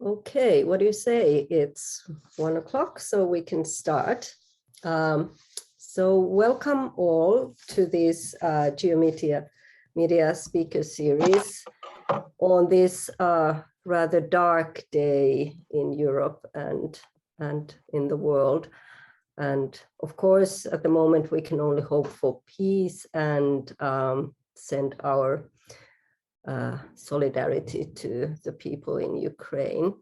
Okay, what do you say? It's 1 o'clock, so we can start. So welcome all to this Geomedia Media Speaker Series on this rather dark day in Europe and in the world. And of course, at the moment, we can only hope for peace and send our solidarity to the people in Ukraine.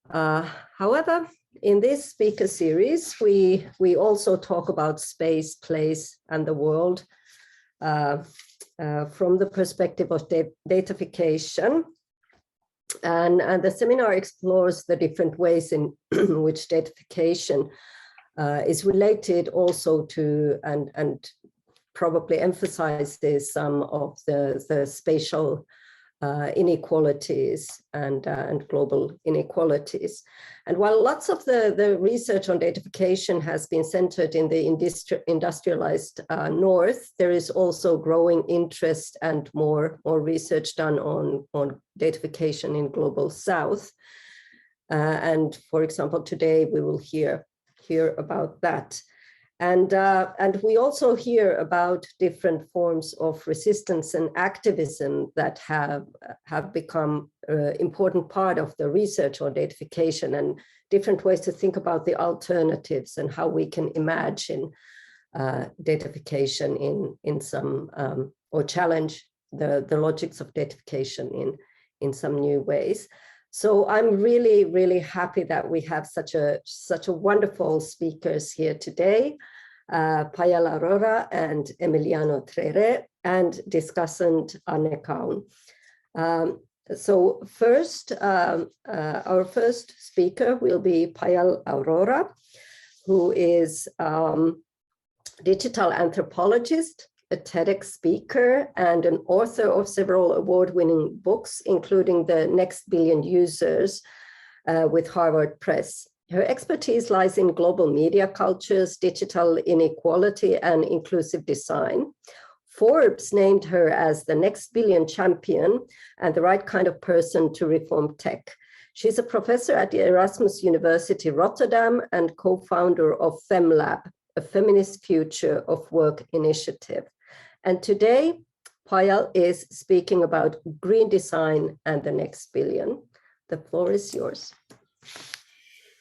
However, in this speaker series, we also talk about space, place, and the world from the perspective of datafication. And the seminar explores the different ways in which datafication is related also to and probably emphasizes some of the spatial inequalities and global inequalities. And while lots of the research on datafication has been centered in the industrialized North, there is also growing interest and more research done on datafication in global South. And for example, today we will hear about that. And we also hear about different forms of resistance and activism that have become an important part of the research on datafication, and different ways to think about the alternatives and how we can imagine datafication in some, or challenge the logics of datafication in some new ways. So I'm really, really happy that we have such a wonderful speakers here today, Payal Aurora and Emiliano Trere, and discussant Anne Kaun. So first, our first speaker will be Payal Aurora, who is digital anthropologist, a TEDx speaker, and an author of several award-winning books, including The Next Billion Users with Harvard Press. Her expertise lies in global media cultures, digital inequality, and inclusive design. Forbes named her as the next billion champion and the right kind of person to reform tech. She's a professor at the Erasmus University Rotterdam and co-founder of FemLab, a feminist future of work initiative. And today, Payal is speaking about green design and the next billion. The floor is yours.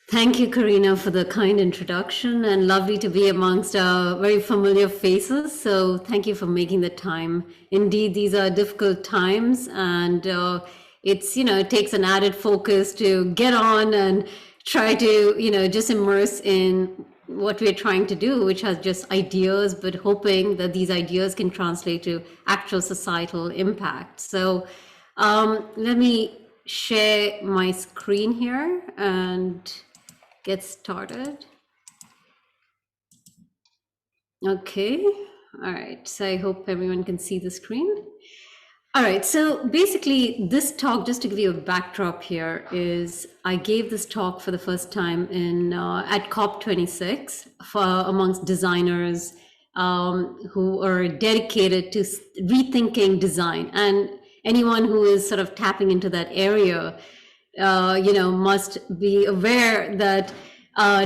Thank you, Karina, for the kind introduction, and lovely to be amongst very familiar faces. So thank you for making the time. Indeed, these are difficult times, and it takes an added focus to get on and try to, just immerse in what we're trying to do, which has just ideas, but hoping that these ideas can translate to actual societal impact. So let me share my screen here and get started. Okay, all right, so I hope everyone can see the screen. All right, so basically this talk, just to give you a backdrop here, is I gave this talk for the first time at COP26 amongst designers who are dedicated to rethinking design. And anyone who is sort of tapping into that area, must be aware that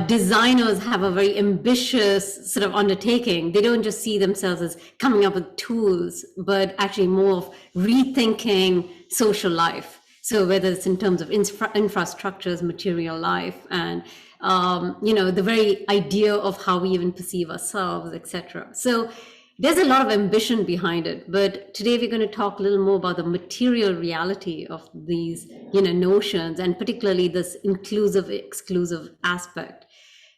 designers have a very ambitious sort of undertaking. They don't just see themselves as coming up with tools, but actually more of rethinking social life. So whether it's in terms of infrastructures, material life, and the very idea of how we even perceive ourselves, etc. So there's a lot of ambition behind it, but today we're going to talk a little more about the material reality of these, notions, and particularly this inclusive, exclusive aspect.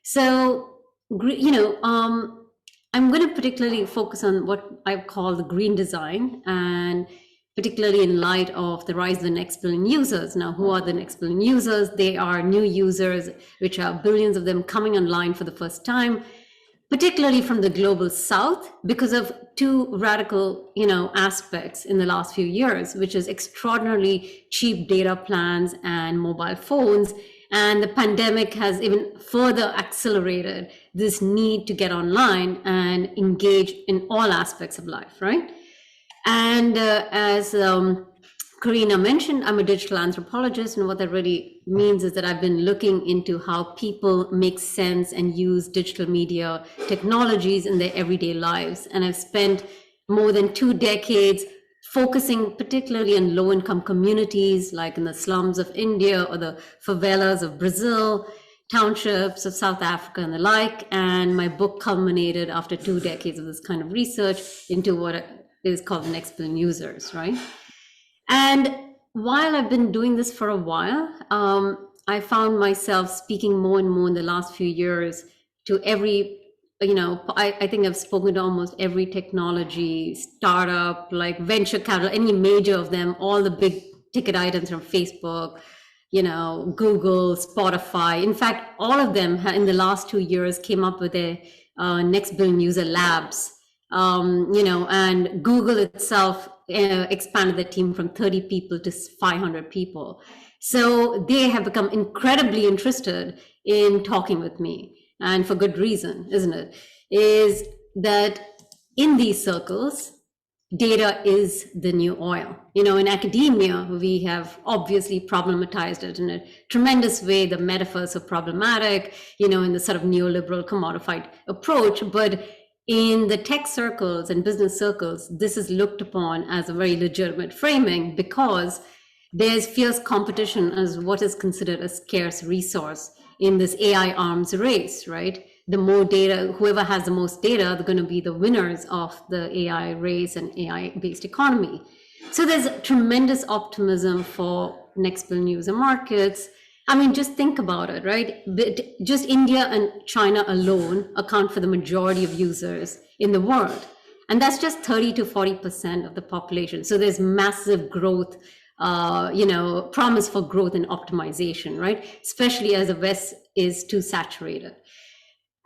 So, I'm going to particularly focus on what I call the green design, and particularly in light of the rise of the next billion users. Now, who are the next billion users? They are new users, which are billions of them coming online for the first time, particularly from the global South, because of two radical, aspects in the last few years, which is extraordinarily cheap data plans and mobile phones. And the pandemic has even further accelerated this need to get online and engage in all aspects of life, right? And as Karina mentioned, I'm a digital anthropologist, and what that really means is that I've been looking into how people make sense and use digital media technologies in their everyday lives. And I've spent more than 2 decades focusing particularly on low-income communities, like in the slums of India or the favelas of Brazil, townships of South Africa and the like. And my book culminated after 2 decades of this kind of research into what is called the next billion users, right? And while I've been doing this for a while, I found myself speaking more and more in the last few years to every, I think I've spoken to almost every technology startup, like venture capital, any major of them, all the big ticket items from Facebook, Google, Spotify. In fact, all of them in the last 2 years came up with their next billion user labs. And Google itself expanded the team from 30 people to 500 people. So they have become incredibly interested in talking with me, and for good reason, isn't it? Is that in these circles, data is the new oil. In academia, we have obviously problematized it in a tremendous way. The metaphors are problematic, in the sort of neoliberal commodified approach, but in the tech circles and business circles, this is looked upon as a very legitimate framing because there's fierce competition as what is considered a scarce resource in this AI arms race, right? The more data, whoever has the most data, they're going to be the winners of the AI race and AI-based economy. So there's tremendous optimism for next billion user markets. I mean, just think about it, right? Just India and China alone account for the majority of users in the world. And that's just 30 to 40% of the population. So there's massive growth, promise for growth and optimization, right? Especially as the West is too saturated.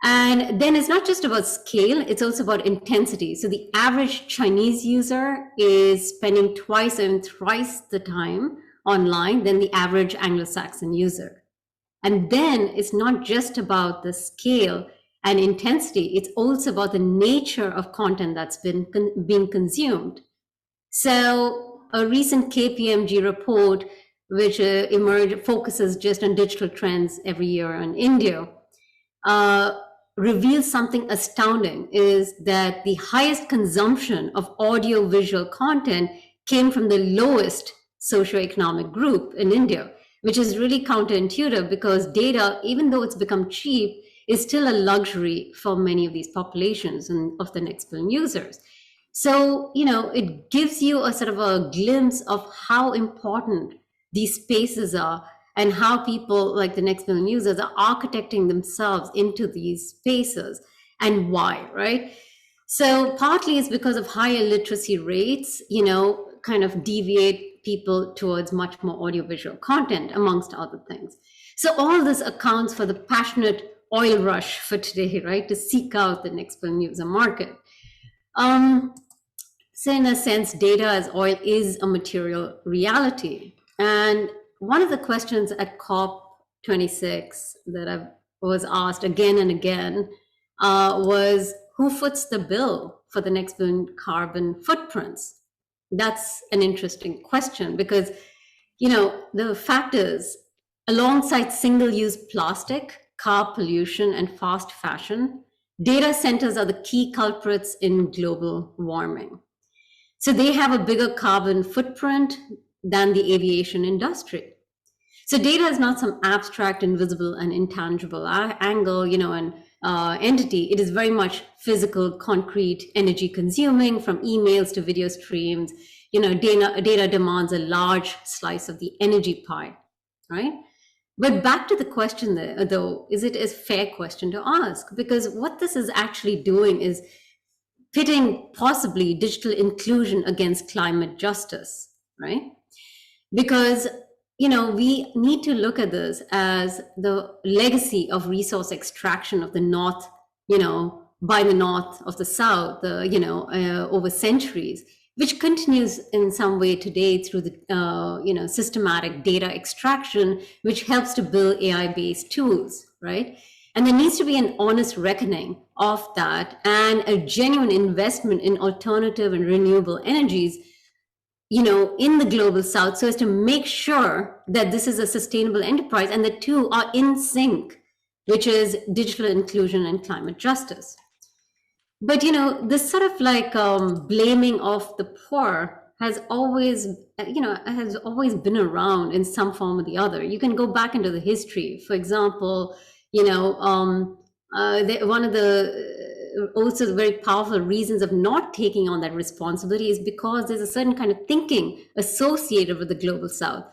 And then it's not just about scale, it's also about intensity. So the average Chinese user is spending twice and thrice the time online than the average Anglo-Saxon user. And then it's not just about the scale and intensity, it's also about the nature of content that's being consumed. So a recent KPMG report, which emerged, focuses just on digital trends every year in India, reveals something astounding, is that the highest consumption of audio-visual content came from the lowest socioeconomic group in India, which is really counterintuitive because data, even though it's become cheap, is still a luxury for many of these populations and of the next billion users. So, it gives you a sort of a glimpse of how important these spaces are and how people like the next billion users are architecting themselves into these spaces and why, right? So partly it's because of higher literacy rates, kind of deviate people towards much more audiovisual content, amongst other things. So all this accounts for the passionate oil rush for today, right? To seek out the next billion user market. So in a sense, data as oil is a material reality. And one of the questions at COP26 that I was asked again and again was, who foots the bill for the next billion carbon footprints? That's an interesting question because, the fact is, alongside single-use plastic, car pollution, and fast fashion, data centers are the key culprits in global warming. So they have a bigger carbon footprint than the aviation industry. So data is not some abstract, invisible, and intangible angle, and entity. It is very much physical, concrete, energy consuming, from emails to video streams. Data demands a large slice of the energy pie, right? But back to the question there, though, is it a fair question to ask? Because what this is actually doing is pitting possibly digital inclusion against climate justice, right? Because, we need to look at this as the legacy of resource extraction of the North, by the North of the South, over centuries, which continues in some way today through the, systematic data extraction, which helps to build AI-based tools, right? And there needs to be an honest reckoning of that and a genuine investment in alternative and renewable energies in the global south, so as to make sure that this is a sustainable enterprise, and the two are in sync, which is digital inclusion and climate justice. But this sort of like blaming of the poor has always been around in some form or the other. You can go back into the history. For example, one of the also very powerful reasons of not taking on that responsibility is because there's a certain kind of thinking associated with the global south.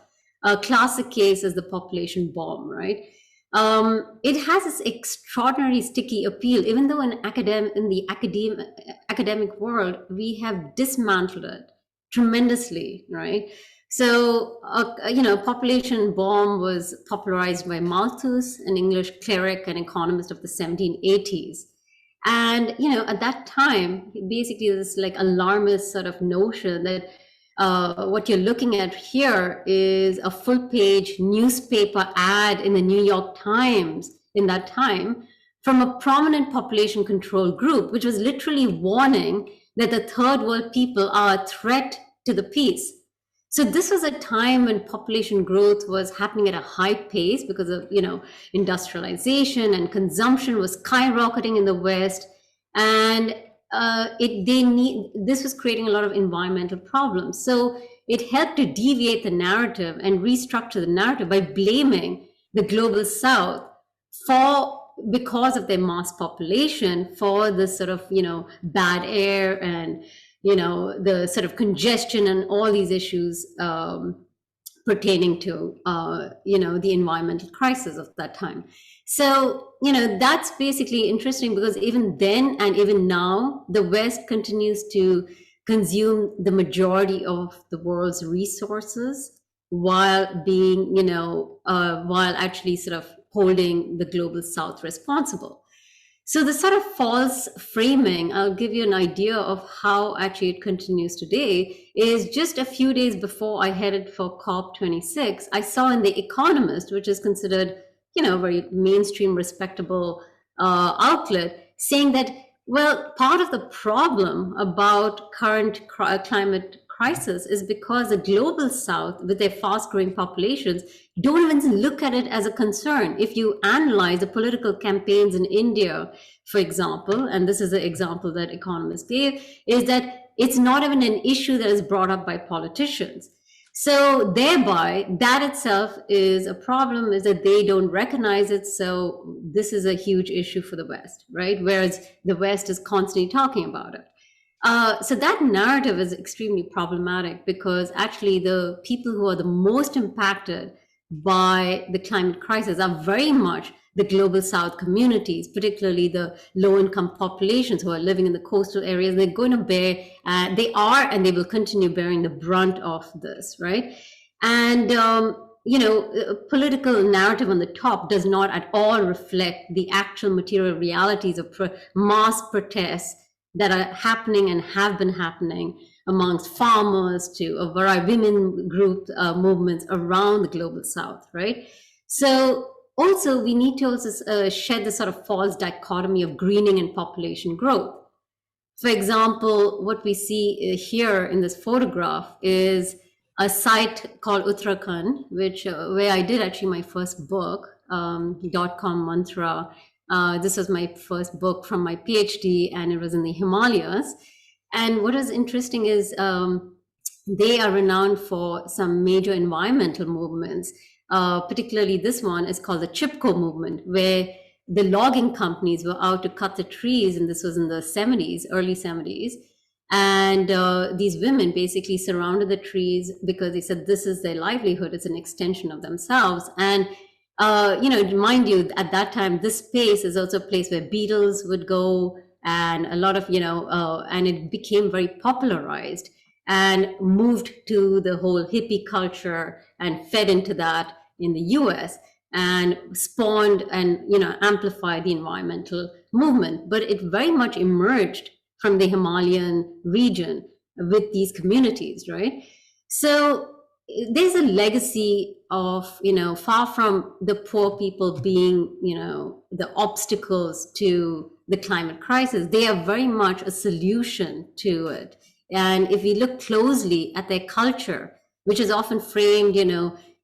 A classic case is the population bomb, right? It has this extraordinary sticky appeal, even though in the academic world, we have dismantled it tremendously, right? So, population bomb was popularized by Malthus, an English cleric and economist of the 1780s. And, at that time, basically this like alarmist sort of notion that what you're looking at here is a full-page newspaper ad in the New York Times in that time from a prominent population control group, which was literally warning that the third world people are a threat to the peace. So this was a time when population growth was happening at a high pace because of, industrialization, and consumption was skyrocketing in the West. And this was creating a lot of environmental problems. So it helped to deviate the narrative and restructure the narrative by blaming the global south because of their mass population for this sort of bad air and the sort of congestion and all these issues pertaining to the environmental crisis of that time. So that's basically interesting, because even then and even now, the West continues to consume the majority of the world's resources while being while actually sort of holding the global south responsible. So the sort of false framing, I'll give you an idea of how actually it continues today, is just a few days before I headed for COP26, I saw in The Economist, which is considered, very mainstream, respectable outlet, saying that, well, part of the problem about current climate crisis is because the global south, with their fast growing populations, don't even look at it as a concern. If you analyze the political campaigns in India, for example, and this is the example that economists gave, is that it's not even an issue that is brought up by politicians. So thereby, that itself is a problem, is that they don't recognize it. So this is a huge issue for the West, right? Whereas the West is constantly talking about it. So that narrative is extremely problematic, because actually the people who are the most impacted by the climate crisis are very much the global south communities, particularly the low-income populations who are living in the coastal areas. They're going to bear, they are, and they will continue bearing the brunt of this, right? And political narrative on the top does not at all reflect the actual material realities of mass protests that are happening and have been happening amongst farmers to a variety of women group movements around the global south, right? So also we need to also shed the sort of false dichotomy of greening and population growth. For example, what we see here in this photograph is a site called Uttarakhand, where I did actually my first book, .com Mantra. This was my first book from my PhD, and it was in the Himalayas. And what is interesting is they are renowned for some major environmental movements. Particularly this one is called the Chipko movement, where the logging companies were out to cut the trees, and this was in the 70s, early 70s. And these women basically surrounded the trees because they said this is their livelihood, it's an extension of themselves. And mind you, at that time, this space is also a place where beetles would go, and a lot of, and it became very popularized and moved to the whole hippie culture and fed into that in the US and spawned and, amplified the environmental movement. But it very much emerged from the Himalayan region with these communities, right? So there's a legacy of, far from the poor people being, the obstacles to the climate crisis, they are very much a solution to it And if we look closely at their culture, which is often framed,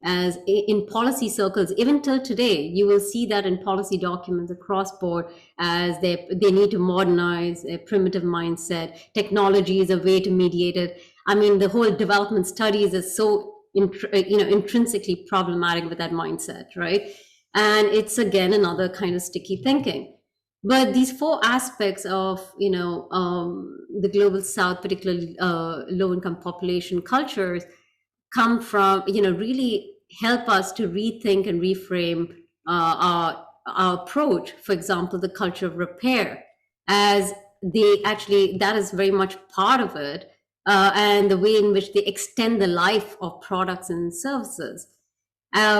as in policy circles, even till today, you will see that in policy documents across board as they need to modernize a primitive mindset. Technology is a way to mediate it. I mean, the whole development studies is so intrinsically problematic with that mindset, right? And it's again another kind of sticky thinking. But these four aspects of the global south, particularly low income population cultures, come from really help us to rethink and reframe our approach. For example, the culture of repair, as that is very much part of it, and the way in which they extend the life of products and services,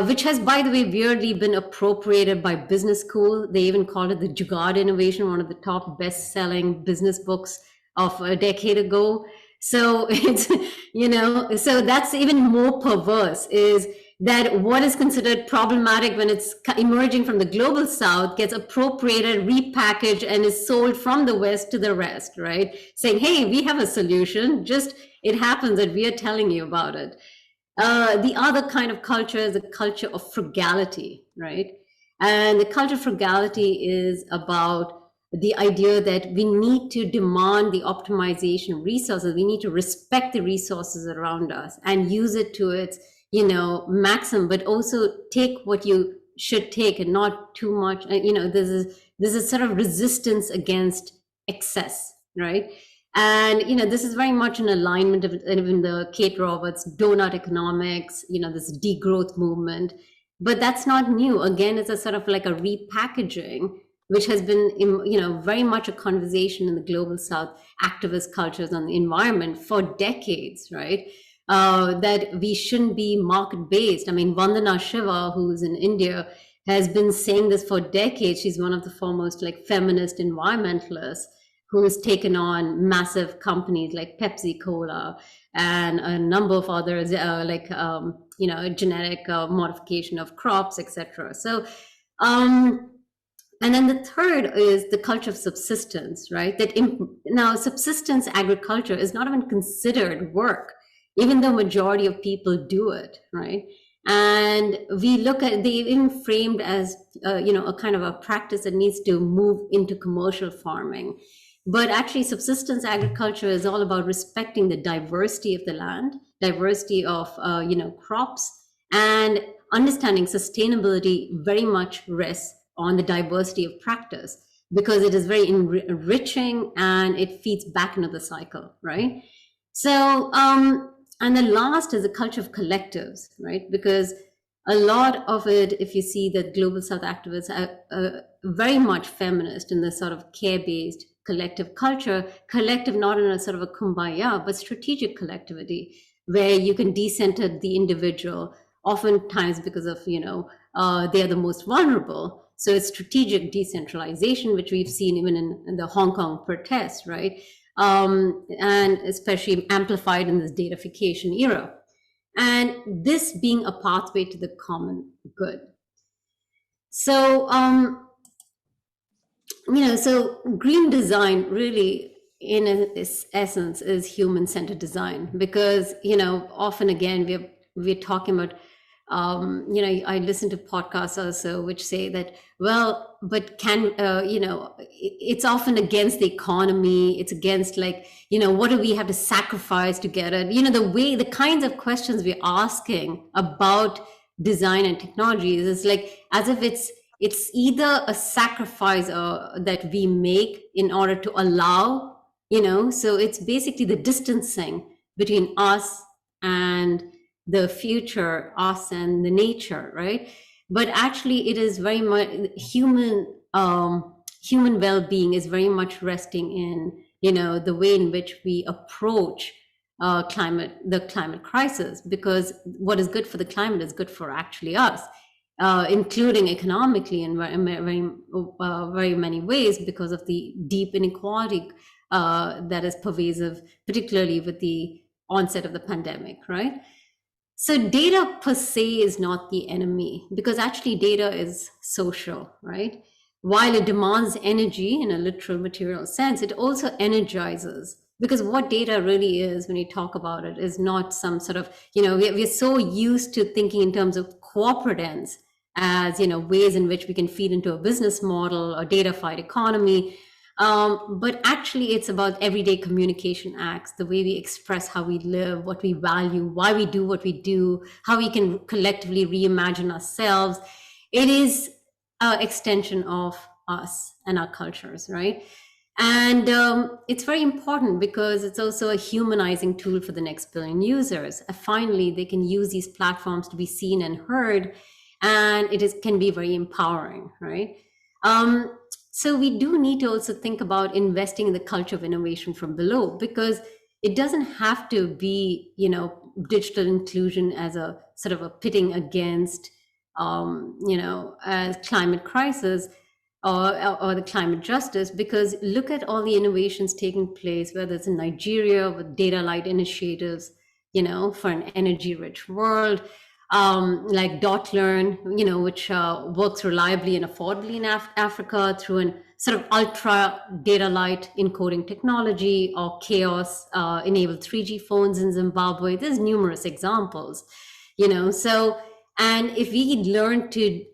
which has, by the way, weirdly been appropriated by business school. They even called it the Jugaad innovation, one of the top best-selling business books of a decade ago. So it's, so that's even more perverse, is that what is considered problematic when it's emerging from the global south gets appropriated, repackaged, and is sold from the west to the rest, right? Saying, hey, we have a solution, just it happens that we are telling you about it. The other kind of culture is a culture of frugality, right? And the culture of frugality is about the idea that we need to demand the optimization of resources. We need to respect the resources around us and use it to its, maximum, but also take what you should take and not too much. This is sort of resistance against excess, right? And this is very much in alignment of even the Kate Roberts donut economics, this degrowth movement. But that's not new. Again, it's a sort of like a repackaging, which has been very much a conversation in the global south activist cultures on the environment for decades, right? That we shouldn't be market based. I mean, Vandana Shiva, who's in India, has been saying this for decades. She's one of the foremost feminist environmentalists, who has taken on massive companies like Pepsi Cola and a number of others, genetic modification of crops, etc. So, and then the third is the culture of subsistence, right? Now, subsistence agriculture is not even considered work, even though majority of people do it, right? And we look at, they even framed as, a kind of a practice that needs to move into commercial farming. But actually, subsistence agriculture is all about respecting the diversity of the land, diversity of, crops, and understanding sustainability very much rests on the diversity of practice, because it is very enriching and it feeds back into the cycle, right? So, and the last is the culture of collectives, right? Because a lot of it, if you see that global South activists are very much feminist in this sort of care-based collective culture, collective not in a sort of a kumbaya, but strategic collectivity, where you can decenter the individual, oftentimes because of, they are the most vulnerable. So it's strategic decentralization, which we've seen even in the Hong Kong protests, right? And especially amplified in this datafication era. And this being a pathway to the common good. So, so green design really, in its essence, is human-centered design, because, often again, we're talking about, I listen to podcasts also which say that, well, but it's often against the economy. It's against what do we have to sacrifice to get it? The kinds of questions we're asking about design and technologies is as if it's either a sacrifice that we make in order to allow, so it's basically the distancing between us and the future, us and the nature, right? But actually it is very much human well-being is very much resting in, the way in which we approach the climate crisis, because what is good for the climate is good for actually us. Including economically in very many ways, because of the deep inequality that is pervasive, particularly with the onset of the pandemic, right? So data per se is not the enemy, because actually data is social, right? While it demands energy in a literal material sense, it also energizes, Because what data really is, when you talk about it, is not some sort of, we're so used to thinking in terms of corporate ends as, ways in which we can feed into a business model or datafied economy. But actually, it's about everyday communication acts, the way we express how we live, what we value, why we do what we do, how we can collectively reimagine ourselves. It is an extension of us and our cultures, right? And it's very important because it's also a humanizing tool for the next billion users. Finally, they can use these platforms to be seen and heard, and can be very empowering, right? So we do need to also think about investing in the culture of innovation from below, because it doesn't have to be, digital inclusion as a sort of a pitting against, as climate crisis or the climate justice, because look at all the innovations taking place, whether it's in Nigeria with data light initiatives, for an energy rich world, like dotlearn, which works reliably and affordably in Africa through an sort of ultra data light encoding technology, or chaos enabled 3G phones in Zimbabwe. There's numerous examples, so, and if we learn to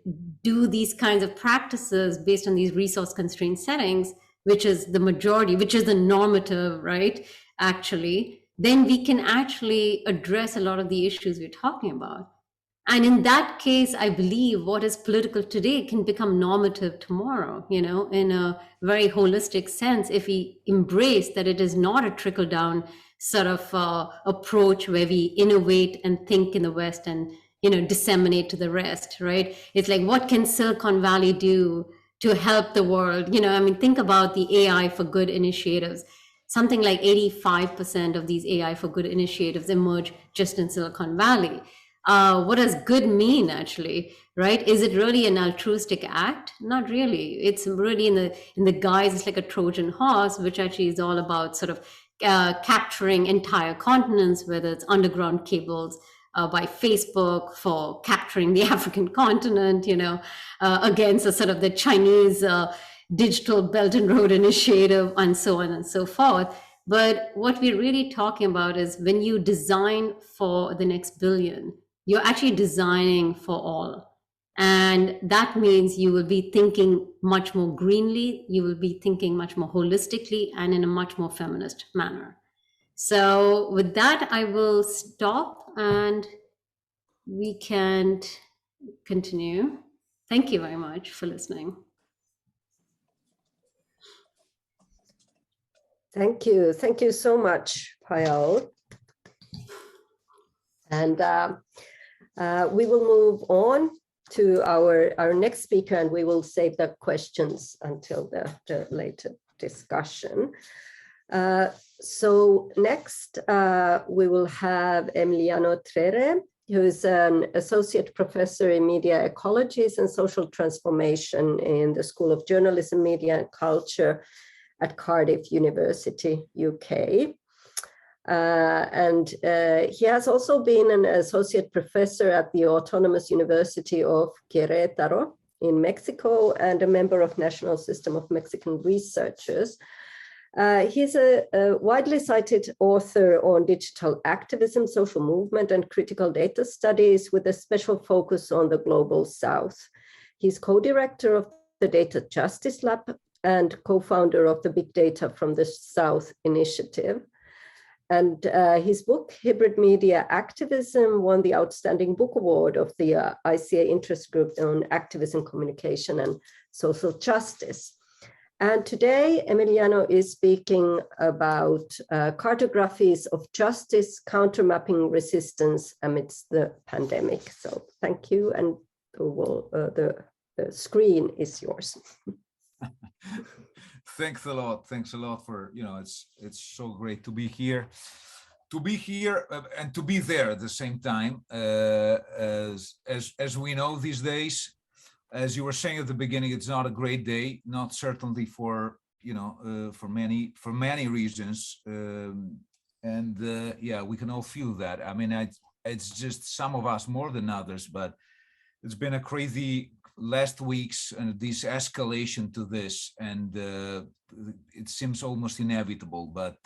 do these kinds of practices based on these resource constrained settings, which is the majority, which is the normative, right, actually, then we can actually address a lot of the issues we're talking about. And in that case, I believe what is political today can become normative tomorrow, in a very holistic sense, if we embrace that it is not a trickle down sort of approach where we innovate and think in the West and, disseminate to the rest, right? It's like, what can Silicon Valley do to help the world? Think about the AI for good initiatives. Something like 85% of these AI for good initiatives emerge just in Silicon Valley. What does good mean, actually, right? Is it really an altruistic act? Not really. It's really in the guise, it's like a Trojan horse, which actually is all about sort of capturing entire continents, whether it's underground cables by Facebook for capturing the African continent, against a sort of the Chinese digital Belt and Road Initiative, and so on and so forth. But what we're really talking about is when you design for the next billion, you're actually designing for all. And that means you will be thinking much more greenly, you will be thinking much more holistically, and in a much more feminist manner. So with that, I will stop and we can continue. Thank you very much for listening. Thank you. Thank you so much, Payal. And we will move on to our next speaker, and we will save the questions until the later discussion. So next, we will have Emiliano Trere, who is an associate professor in media ecologies and social transformation in the School of Journalism, Media and Culture at Cardiff University, UK. And he has also been an associate professor at the Autonomous University of Querétaro in Mexico and a member of National System of Mexican Researchers. He's a widely cited author on digital activism, social movement, and critical data studies with a special focus on the Global South. He's co-director of the Data Justice Lab and co-founder of the Big Data from the South initiative. And his book, Hybrid Media Activism, won the Outstanding Book Award of the ICA Interest Group on Activism, Communication, and Social Justice. And today, Emiliano is speaking about cartographies of justice, countermapping resistance amidst the pandemic. So thank you, and the screen is yours. Thanks a lot for, it's so great to be here and to be there at the same time. As we know these days, as you were saying at the beginning, it's not a great day, not certainly for for many reasons, yeah, we can all feel that. I mean, it's just some of us more than others, but it's been a crazy last weeks and this escalation to this, and it seems almost inevitable, but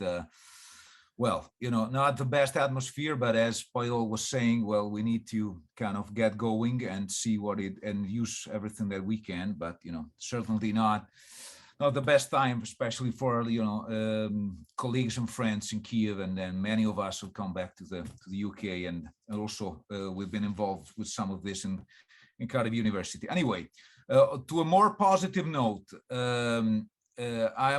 well, you know, not the best atmosphere, but as Paolo was saying, well, we need to kind of get going and see what it, and use everything that we can, but, you know, certainly not the best time, especially for, you know, colleagues and friends in Kiev, and then many of us will come back to the UK, and also we've been involved with some of this in Cardiff University. Anyway, to a more positive note, I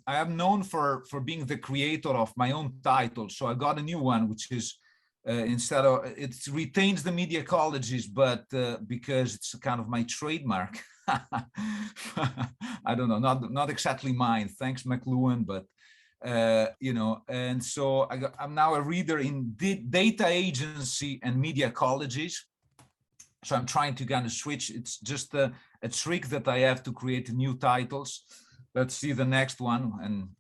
am known for being the creator of my own title. So I got a new one, which is instead of, it retains the media ecologies, but because it's kind of my trademark. I don't know, not exactly mine. Thanks, McLuhan, but you know, and so I'm now a reader in data agency and media ecologies. So I'm trying to kind of switch. It's just a trick that I have to create new titles. Let's see the next one,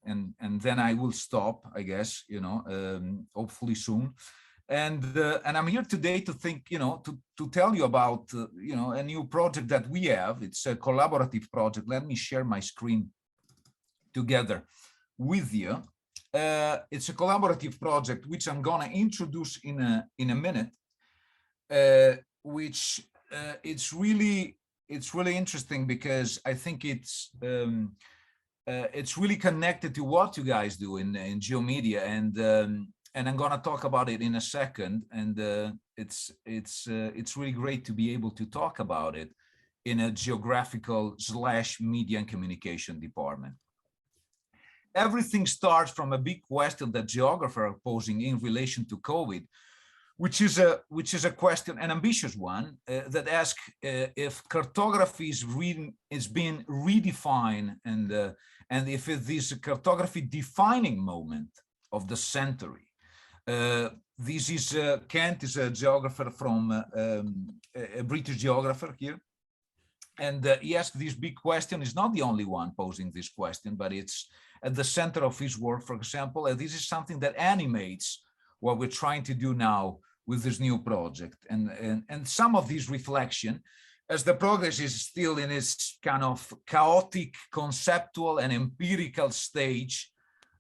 and then I will stop, I guess, you know, hopefully soon. And I'm here today to think, you know, to tell you about, you know, a new project that we have. It's a collaborative project. Let me share my screen together with you. It's a collaborative project which I'm gonna introduce in a minute. Which it's really interesting, because I think it's really connected to what you guys do in GeoMedia, and I'm gonna talk about it in a second. And it's really great to be able to talk about it in a geographical / media and communication department. Everything starts from a big question that geographers are posing in relation to COVID, which is a question, an ambitious one, that asks if cartography is being redefined, and if it is a cartography defining moment of the century. This is Kent is a geographer from a British geographer here, and he asked this big question. He's not the only one posing this question, but it's at the center of his work, for example. And this is something that animates what we're trying to do now with this new project, and some of this reflection, as the progress is still in its kind of chaotic, conceptual and empirical stage,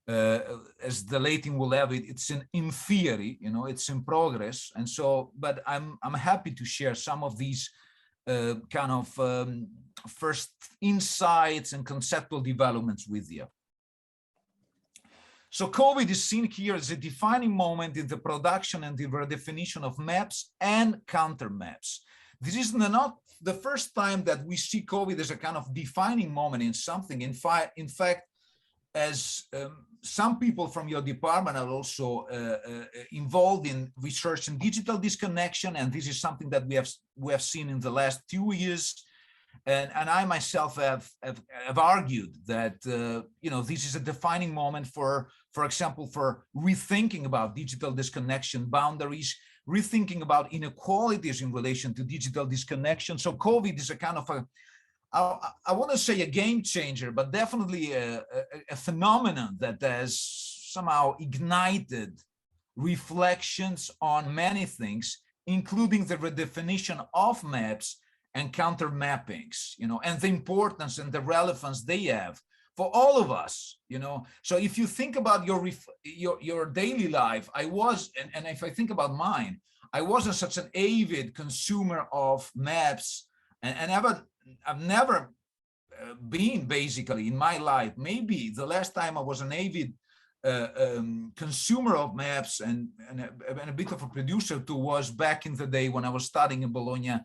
as the Latin will have it, it's in theory, you know, it's in progress. And so, but I'm happy to share some of these kind of first insights and conceptual developments with you. So COVID is seen here as a defining moment in the production and the redefinition of maps and counter maps. This is not the first time that we see COVID as a kind of defining moment in something. In fact, as some people from your department are also involved in research in digital disconnection, and this is something that we have seen in the last 2 years. And I myself have argued that you know, this is a defining moment for example, for rethinking about digital disconnection boundaries, rethinking about inequalities in relation to digital disconnection. So COVID is a kind of I want to say a game changer, but definitely a phenomenon that has somehow ignited reflections on many things, including the redefinition of maps and counter mappings, you know, and the importance and the relevance they have for all of us, you know. So if you think about your daily life, I was, and if I think about mine, I wasn't such an avid consumer of maps, and I've never been basically in my life. Maybe the last time I was an avid consumer of maps and a bit of a producer too was back in the day when I was studying in Bologna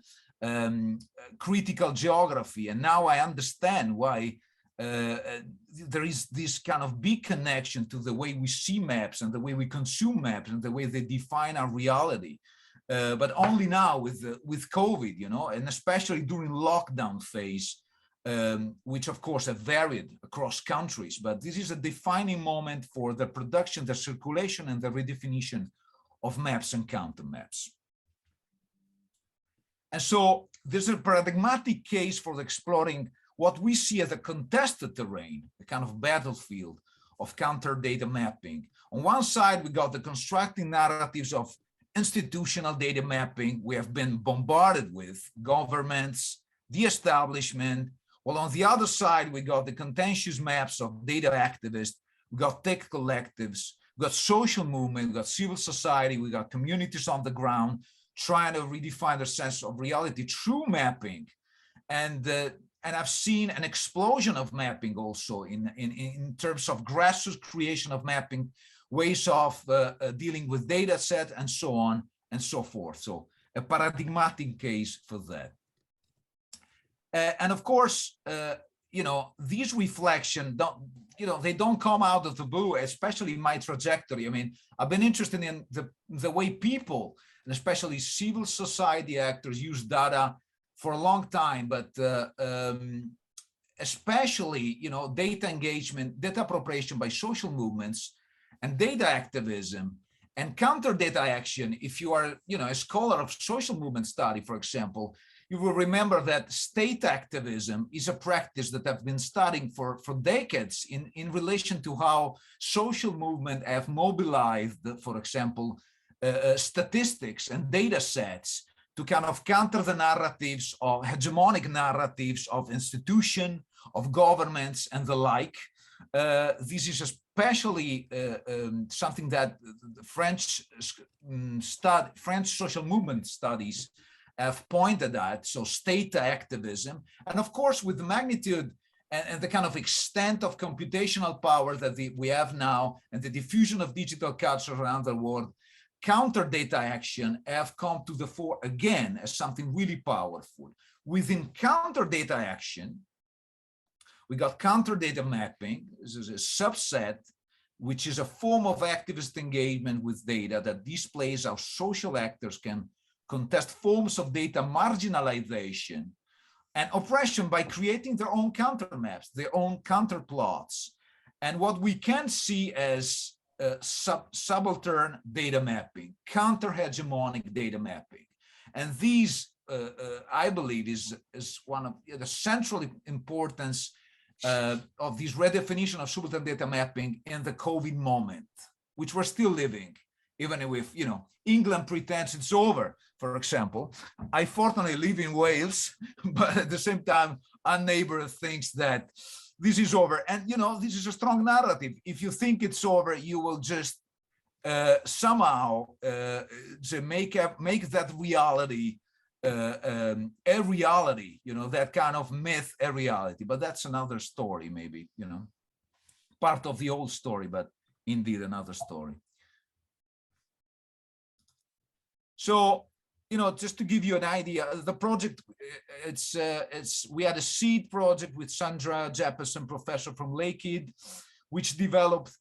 critical geography, and now I understand why there is this kind of big connection to the way we see maps and the way we consume maps and the way they define our reality. But only now with COVID, you know, and especially during lockdown phase, which of course have varied across countries. But this is a defining moment for the production, the circulation, and the redefinition of maps and counter maps. And so there's a paradigmatic case for exploring what we see as a contested terrain, a kind of battlefield of counter data mapping. On one side, we got the constructing narratives of institutional data mapping we have been bombarded with, governments, the establishment. Well, on the other side, we got the contentious maps of data activists, we got tech collectives, we got social movement, we got civil society, we got communities on the ground trying to redefine their sense of reality through mapping. And I've seen an explosion of mapping also in terms of grassroots creation of mapping, ways of dealing with data set and so on and so forth. So a paradigmatic case for that. And of course, these reflections they don't come out of the blue, especially my trajectory. I mean, I've been interested in the way people, and especially civil society actors, use data for a long time, but especially, data engagement, data appropriation by social movements, and data activism, and counter data action. If you are, a scholar of social movement study, for example, you will remember that state activism is a practice that I've been studying for decades in relation to how social movement have mobilized, for example, statistics and data sets to kind of counter the narratives of hegemonic narratives of institution, of governments, and the like. This is especially something that French social movement studies have pointed at, so state activism. And of course, with the magnitude and the kind of extent of computational power that we have now, and the diffusion of digital culture around the world, counter data action have come to the fore again as something really powerful. Within counter data action, we got counter data mapping. This is a subset, which is a form of activist engagement with data that displays how social actors can contest forms of data marginalization and oppression by creating their own counter maps, their own counter plots. And what we can see as subaltern data mapping, counter hegemonic data mapping. And these, I believe, is one of the central importance of this redefinition of subaltern data mapping in the COVID moment, which we're still living, even if, England pretends it's over, for example. I fortunately live in Wales, but at the same time, our neighbor thinks that this is over. And, this is a strong narrative. If you think it's over, you will just somehow make that reality a reality, that kind of myth a reality. But that's another story, maybe, part of the old story, but indeed another story. So, just to give you an idea, the project, we had a seed project with Sandra Jeppesen, professor from Lakehead, which developed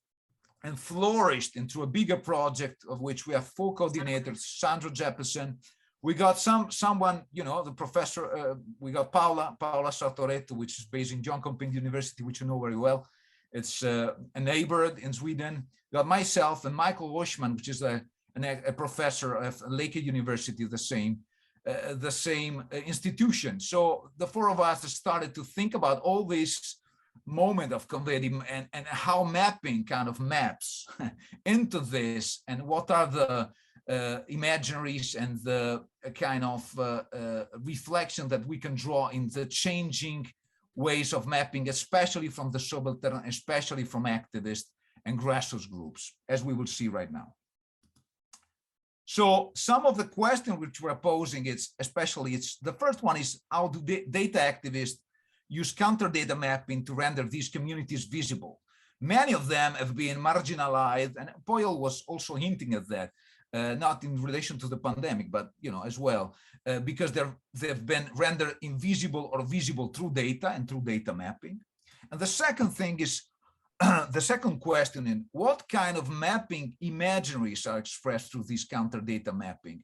and flourished into a bigger project of which we have four coordinators, Sandra Jeppesen. We got someone, the professor, we got Paola Sartoretto, which is based in John Compiègne University, which you know very well. It's a neighbor in Sweden. We got myself and Michael Oshman, which is a professor of Lakehead University, the same institution. So the four of us started to think about all this moment of conveying and how mapping kind of maps into this, and what are the imaginaries and the kind of reflection that we can draw in the changing ways of mapping, especially from the subaltern, especially from activists and grassroots groups, as we will see right now. So some of the questions which we're posing, the first one is, how do data activists use counter data mapping to render these communities visible? Many of them have been marginalized, and Poyal was also hinting at that, not in relation to the pandemic, but as well, because they've been rendered invisible or visible through data and through data mapping. And the second thing is, the second question is, what kind of mapping imaginaries are expressed through this counter data mapping?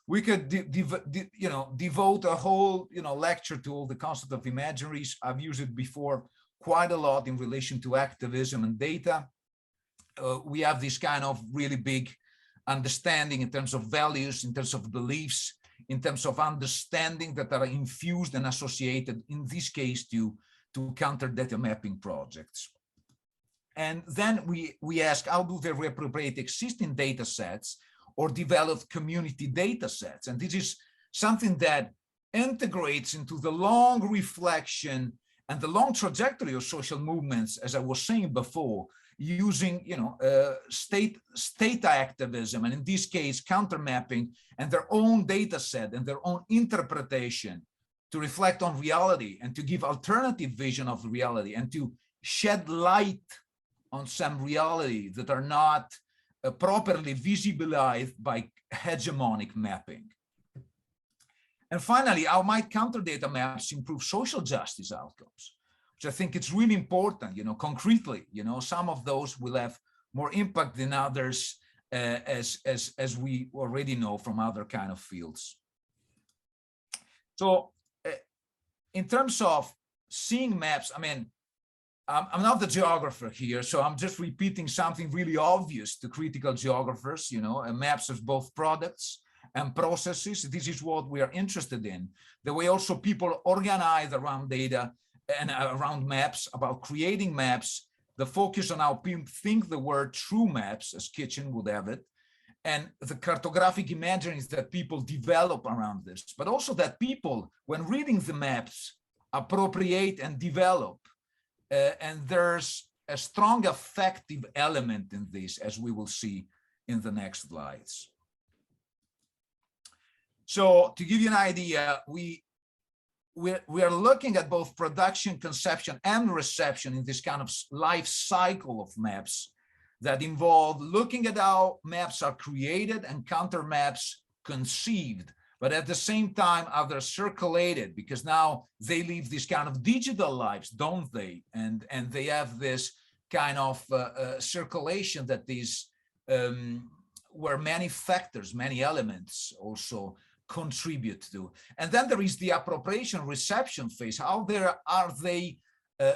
We could devote a whole lecture to all the concept of imaginaries. I've used it before quite a lot in relation to activism and data. We have this kind of really big understanding in terms of values, in terms of beliefs, in terms of understanding that are infused and associated, in this case, to counter data mapping projects. And then we ask, how do they reappropriate existing data sets or developed community data sets. And this is something that integrates into the long reflection and the long trajectory of social movements, as I was saying before, using state activism, and in this case countermapping, and their own data set and their own interpretation to reflect on reality and to give alternative vision of reality and to shed light on some reality that are not properly visibilized by hegemonic mapping. And finally, how might counter data maps improve social justice outcomes? Which I think it's really important, concretely, some of those will have more impact than others, as we already know from other kind of fields. So in terms of seeing maps, I mean, I'm not the geographer here, so I'm just repeating something really obvious to critical geographers, maps as both products and processes. This is what we are interested in. The way also people organize around data and around maps, about creating maps, the focus on how people think the word true maps, as Kitchen would have it, and the cartographic imaginings that people develop around this, but also that people, when reading the maps, appropriate and develop. And there's a strong affective element in this, as we will see in the next slides. So to give you an idea, we are looking at both production, conception, and reception in this kind of life cycle of maps that involve looking at how maps are created and counter maps conceived, but at the same time how they're circulated, because now they live this kind of digital lives, don't they? And they have this kind of circulation that is where many factors, many elements also contribute to. And then there is the appropriation reception phase. How are they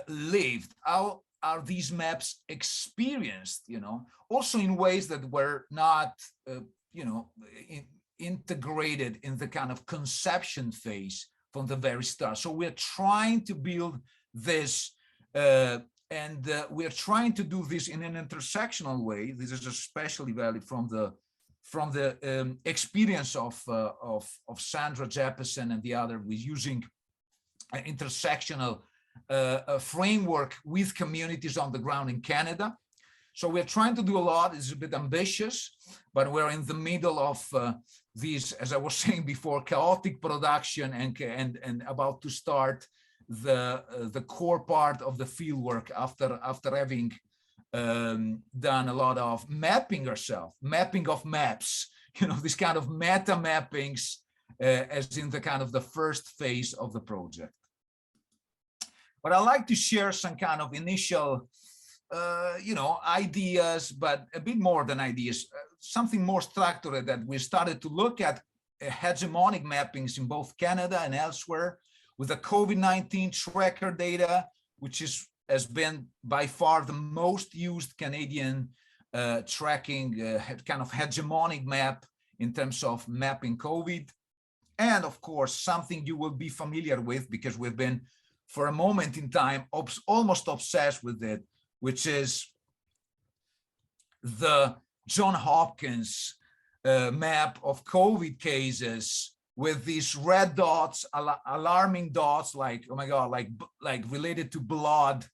lived? How are these maps experienced, also in ways that were not, integrated in the kind of conception phase from the very start. So we're trying to build this, and we're trying to do this in an intersectional way. This is especially valid from the experience of Sandra Jeppesen and the other, with using an intersectional framework with communities on the ground in Canada. So we're trying to do a lot. It's a bit ambitious, but we're in the middle of these, as I was saying before, chaotic production and about to start the core part of the field work after having done a lot of mapping ourselves, mapping of maps, this kind of meta mappings, as in the kind of the first phase of the project. But I'd like to share some kind of initial ideas, but a bit more than ideas, something more structured, that we started to look at hegemonic mappings in both Canada and elsewhere with the COVID-19 tracker data, which has been by far the most used Canadian tracking kind of hegemonic map in terms of mapping COVID. And of course, something you will be familiar with because we've been for a moment in time almost obsessed with it, which is the Johns Hopkins map of COVID cases with these red dots, alarming dots, like, oh my God, like related to blood,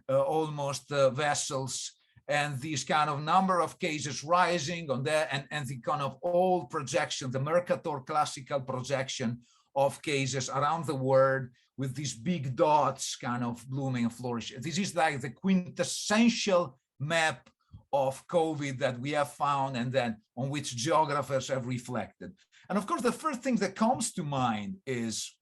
almost vessels, and these kind of number of cases rising on there, and the kind of old projection, the Mercator classical projection of cases around the world with these big dots kind of blooming and flourishing. This is like the quintessential map of COVID that we have found, and then on which geographers have reflected. And of course, the first thing that comes to mind is,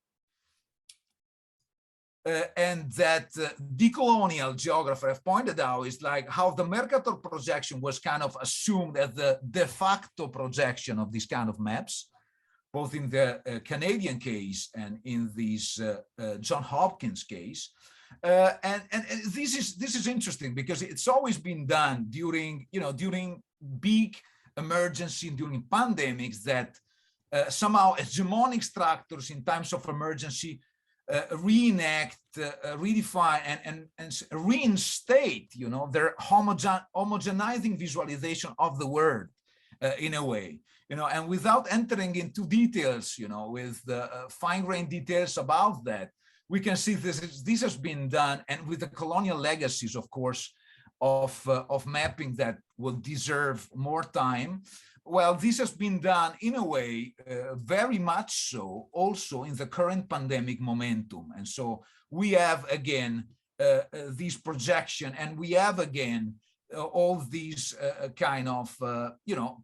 and that decolonial geographer have pointed out, is like how the Mercator projection was kind of assumed as the de facto projection of these kind of maps, both in the Canadian case and in this Johns Hopkins case. And this is interesting because it's always been done during big emergency, during pandemics, that somehow hegemonic structures in times of emergency reenact, redefine, and reinstate, their homogenizing visualization of the world. in a way, and without entering into details, with the fine-grained details about that, we can see this has been done, and with the colonial legacies, of course, of mapping that will deserve more time. Well, this has been done in a way very much so also in the current pandemic momentum. And so we have again this projection, and we have again all these kind of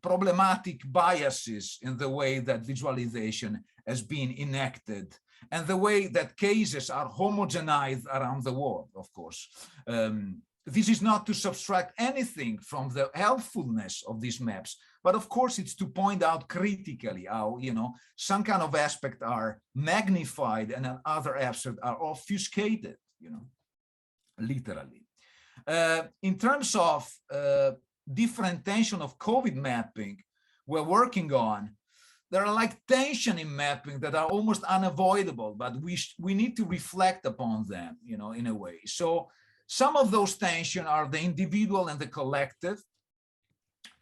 problematic biases in the way that visualization has been enacted, and the way that cases are homogenized around the world, of course. This is not to subtract anything from the helpfulness of these maps, but of course it's to point out critically how, some kind of aspects are magnified and other aspects are obfuscated, literally. In terms of different tension of COVID mapping we're working on, there are like tension in mapping that are almost unavoidable, but we need to reflect upon them, in a way. So some of those tensions are the individual and the collective,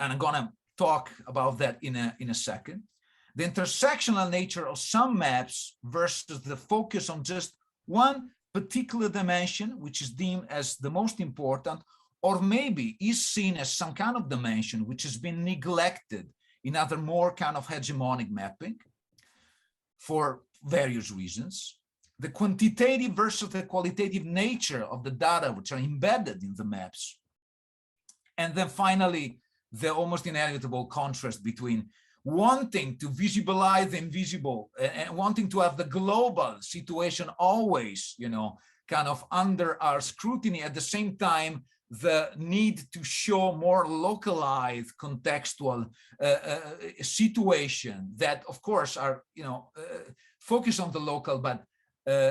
and I'm gonna talk about that in a second. The intersectional nature of some maps versus the focus on just one particular dimension, which is deemed as the most important, or maybe is seen as some kind of dimension which has been neglected in other more kind of hegemonic mapping for various reasons. The quantitative versus the qualitative nature of the data which are embedded in the maps. And then finally, the almost inevitable contrast between wanting to visualize the invisible and wanting to have the global situation always, kind of under our scrutiny, at the same time, the need to show more localized contextual situation that, of course, are, focus on the local, but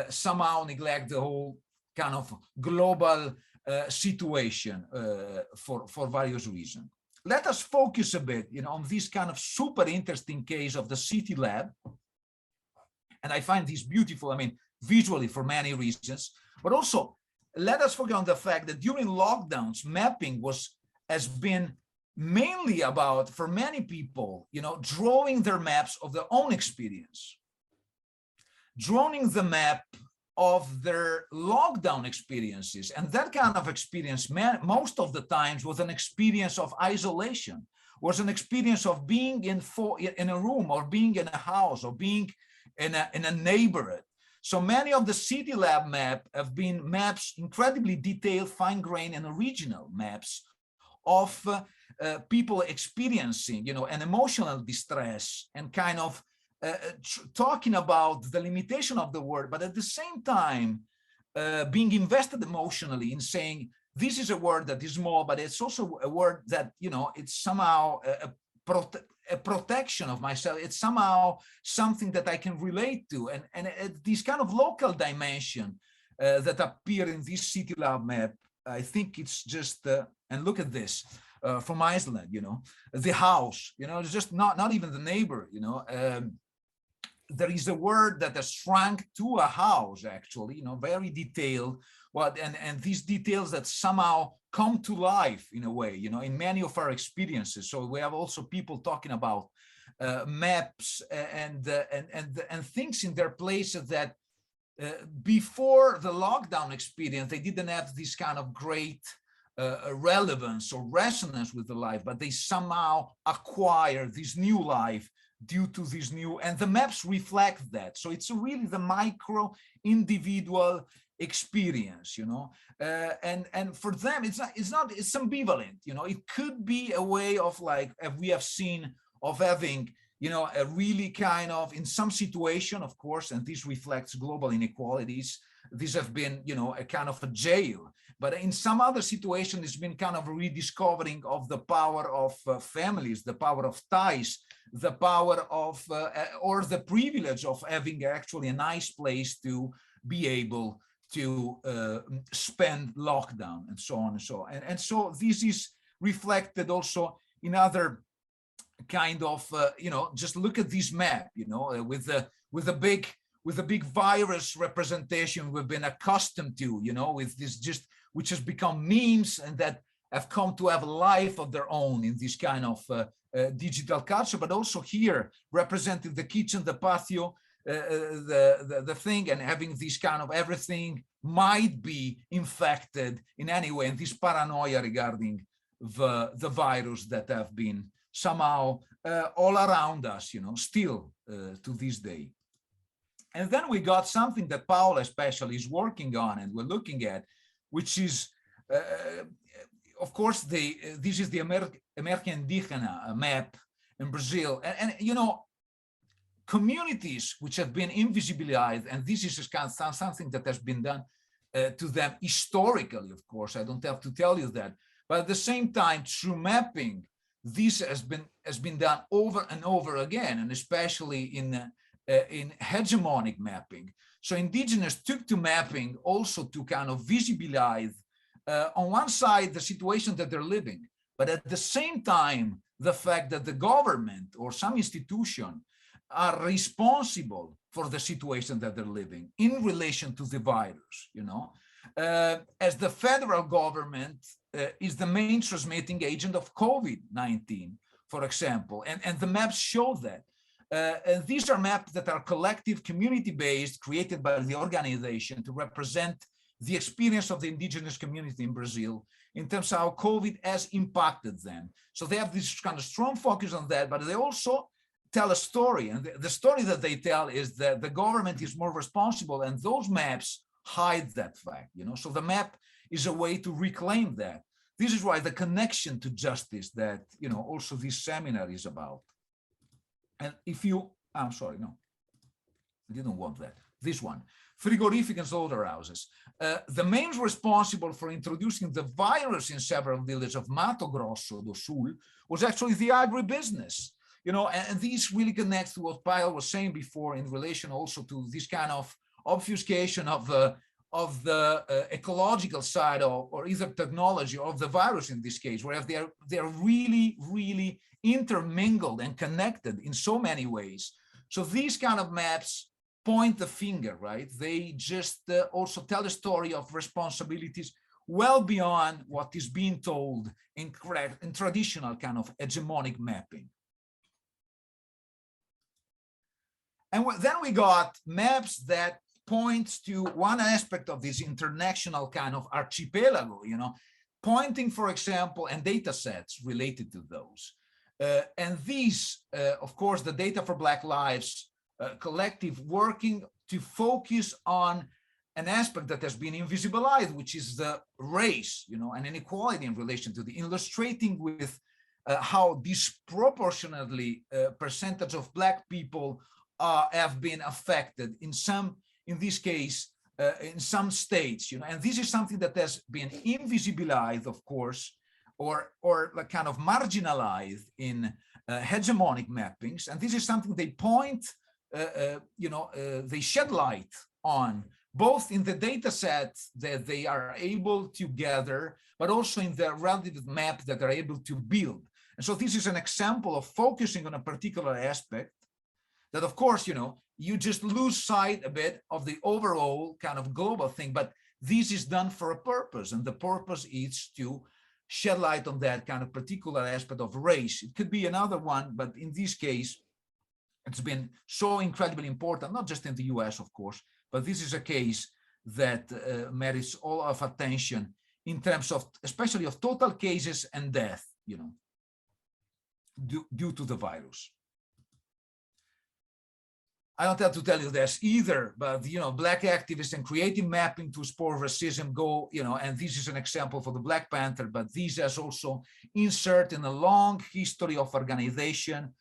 somehow neglect the whole kind of global situation for various reasons. Let us focus a bit, on this kind of super interesting case of the City Lab. And I find this beautiful, visually for many reasons, but also let us focus on the fact that during lockdowns, mapping has been mainly about, for many people, drawing their maps of their own experience, drawing the map of their lockdown experiences. And that kind of experience, most of the times, was an experience of isolation, was an experience of being in a room, or being in a house, or being in a neighborhood. So many of the City Lab map have been maps, incredibly detailed, fine-grained, and original maps of people experiencing, an emotional distress, and kind of talking about the limitation of the word, but at the same time being invested emotionally in saying, this is a word that is small, but it's also a word that, it's somehow a protection of myself. It's somehow something that I can relate to. And this kind of local dimension that appear in this City Lab map, I think it's just, and look at this, from Iceland, the house, it's just not even the neighbor, there is a word that has shrunk to a house, actually, very detailed. And these details that somehow come to life in a way, in many of our experiences. So we have also people talking about maps and things in their places that before the lockdown experience, they didn't have this kind of great relevance or resonance with the life, but they somehow acquire this new life due to this new, and the maps reflect that. So it's really the micro individual experience, and for them it's ambivalent, it could be a way of, like we have seen, of having, a really kind of, in some situation, of course, and this reflects global inequalities, these have been, a kind of a jail. But in some other situation, it's been kind of a rediscovering of the power of families, the power of ties, the power of, or the privilege of having actually a nice place to be able to spend lockdown, and so on and so on. And so this is reflected also in other kind of, just look at this map, with the big virus representation we've been accustomed to, with this just, which has become memes and that have come to have a life of their own in this kind of digital culture, but also here representing the kitchen, the patio, the thing, and having this kind of everything might be infected in any way, and this paranoia regarding the virus that have been somehow all around us, still to this day. And then we got something that Paul especially is working on and we're looking at, which is, of course, this is the American Indígena map in Brazil. And communities which have been invisibilized, and this is kind of something that has been done to them historically, of course, I don't have to tell you that. But at the same time, through mapping, this has been done over and over again, and especially in hegemonic mapping. So indigenous took to mapping also to kind of visibilize on one side the situation that they're living, but at the same time the fact that the government or some institution are responsible for the situation that they're living in relation to the virus, as the federal government is the main transmitting agent of COVID-19, for example, and the maps show that. And these are maps that are collective, community-based, created by the organization to represent the experience of the indigenous community in Brazil in terms of how COVID has impacted them. So they have this kind of strong focus on that, but they also tell a story. And the story that they tell is that the government is more responsible, and those maps hide that fact, So the map is a way to reclaim that. This is why the connection to justice that, also this seminar is about. And if you, I'm sorry, no, I didn't want that. This one, frigorific and slaughterhouses. The main responsible for introducing the virus in several villages of Mato Grosso do Sul was actually the agribusiness. And this really connects to what Paul was saying before in relation also to this kind of obfuscation of the ecological side or either technology or of the virus in this case, where they're really, really intermingled and connected in so many ways. So these kind of maps point the finger, right? They just also tell a story of responsibilities well beyond what is being told in traditional kind of hegemonic mapping. And then we got maps that points to one aspect of this international kind of archipelago, pointing, for example, and data sets related to those. And these, of course, the Data for Black Lives collective working to focus on an aspect that has been invisibilized, which is the race, and inequality in relation to the illustrating with how disproportionately percentage of Black people have been affected in this case, in some states, and this is something that has been invisibilized, of course, or like kind of marginalized in hegemonic mappings. And this is something they point, they shed light on, both in the data sets that they are able to gather, but also in the relative map that they're able to build. And so this is an example of focusing on a particular aspect that, of course, you just lose sight a bit of the overall kind of global thing, but this is done for a purpose, and the purpose is to shed light on that kind of particular aspect of race. It could be another one, but in this case, it's been so incredibly important, not just in the US, of course, but this is a case that merits all of attention in terms of, especially of total cases and death, due to the virus. I don't have to tell you this either, but Black activists and creative mapping to spore racism go, and this is an example for the Black Panther, but this has also insert in a long history of organization,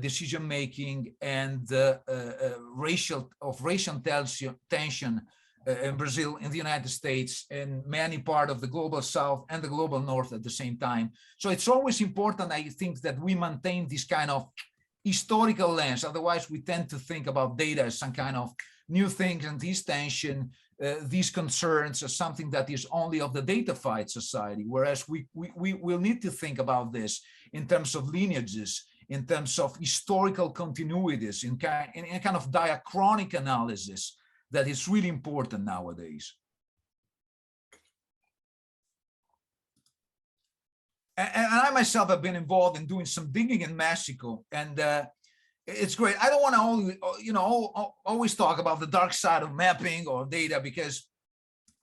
decision making, and racial tension in Brazil, in the United States, and many parts of the global South and the global North at the same time. So it's always important, I think, that we maintain this kind of historical lens. Otherwise, we tend to think about data as some kind of new thing, and this tension, these concerns as something that is only of the datafied society, whereas we will need to think about this in terms of lineages, in terms of historical continuities, in a kind of diachronic analysis that is really important nowadays. and I myself have been involved in doing some digging in Mexico, and it's great. I don't want to always talk about the dark side of mapping or data, because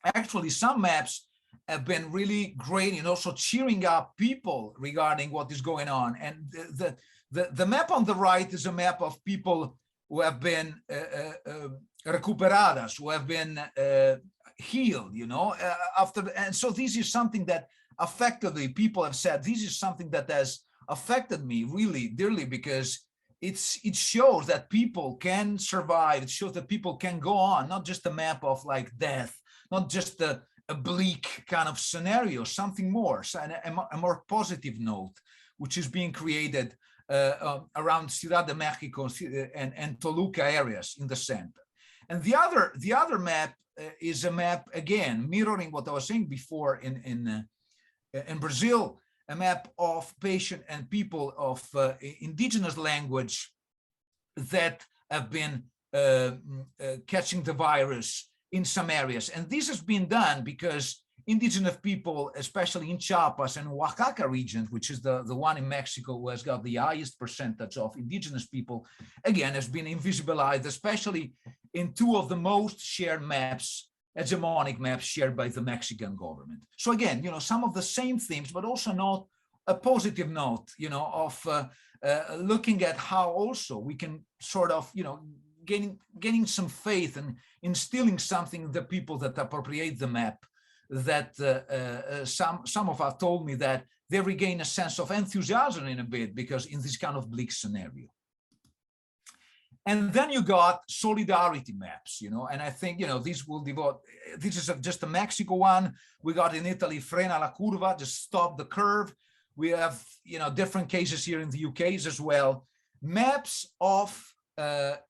actually some maps have been really great in also cheering up people regarding what is going on. And the map on the right is a map of people who have been recuperadas, who have been healed, and so this is something that effectively people have said, this is something that has affected me really dearly, because it shows that people can survive. It shows that people can go on, not just a map of like death, not just a bleak kind of scenario, something more, a more positive note, which is being created around Ciudad de Mexico and Toluca areas in the center. And the other map is a map, again, mirroring what I was saying before in Brazil, a map of patient and people of indigenous language that have been catching the virus in some areas. And this has been done because indigenous people, especially in Chiapas and Oaxaca region, which is the one in Mexico who has got the highest percentage of indigenous people, again, has been invisibilized, especially in two of the most shared maps, hegemonic maps shared by the Mexican government. So again, some of the same themes, but also not a positive note, of looking at how also we can sort of, gaining some faith and instilling something in the people that appropriate the map, that some of us told me that they regain a sense of enthusiasm in a bit, because in this kind of bleak scenario. And then you got solidarity maps, and I think, this is just a Mexico one. We got in Italy, frena la curva, just stop the curve. We have, different cases here in the UKs as well. Maps of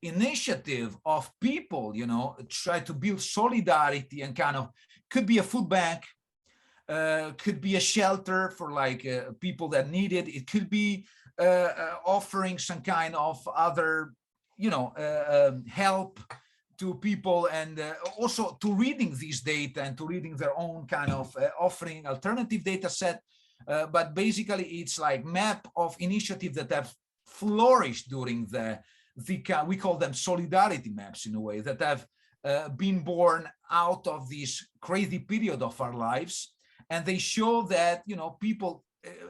initiative of people, try to build solidarity, and kind of could be a food bank, could be a shelter for like people that need it. It could be offering some kind of other, help to people, and also to reading these data and to reading their own kind of offering alternative data set. But basically it's like map of initiative that have flourished during we call them solidarity maps in a way, that have been born out of this crazy period of our lives. And they show that, people,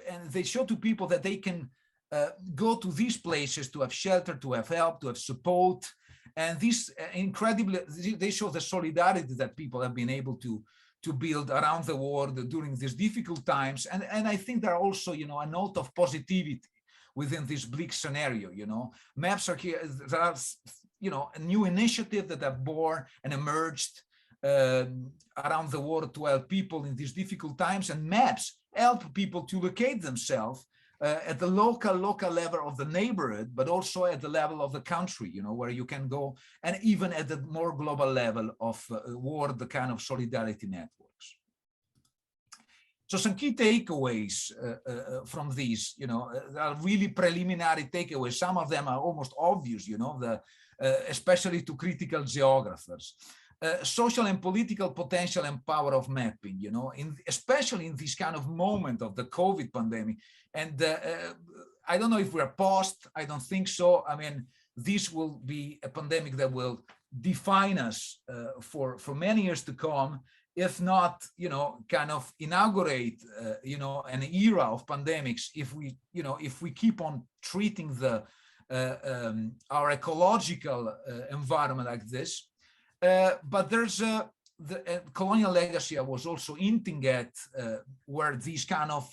and they show to people that they can go to these places to have shelter, to have help, to have support. And this incredibly, they show the solidarity that people have been able to build around the world during these difficult times. And I think there are also, a note of positivity within this bleak scenario. Maps are here. There are, a new initiative that have born and emerged around the world to help people in these difficult times. And maps help people to locate themselves at the local level of the neighborhood, but also at the level of the country, where you can go, and even at the more global level of world, the kind of solidarity networks. So some key takeaways from these, are really preliminary takeaways. Some of them are almost obvious, especially to critical geographers. Social and political potential and power of mapping, especially in this kind of moment of the COVID pandemic. And I don't know if we're past, I don't think so. I mean, this will be a pandemic that will define us for many years to come, if not, kind of inaugurate, an era of pandemics, if we keep on treating our ecological environment like this. But there's the colonial legacy I was also hinting at, where these kind of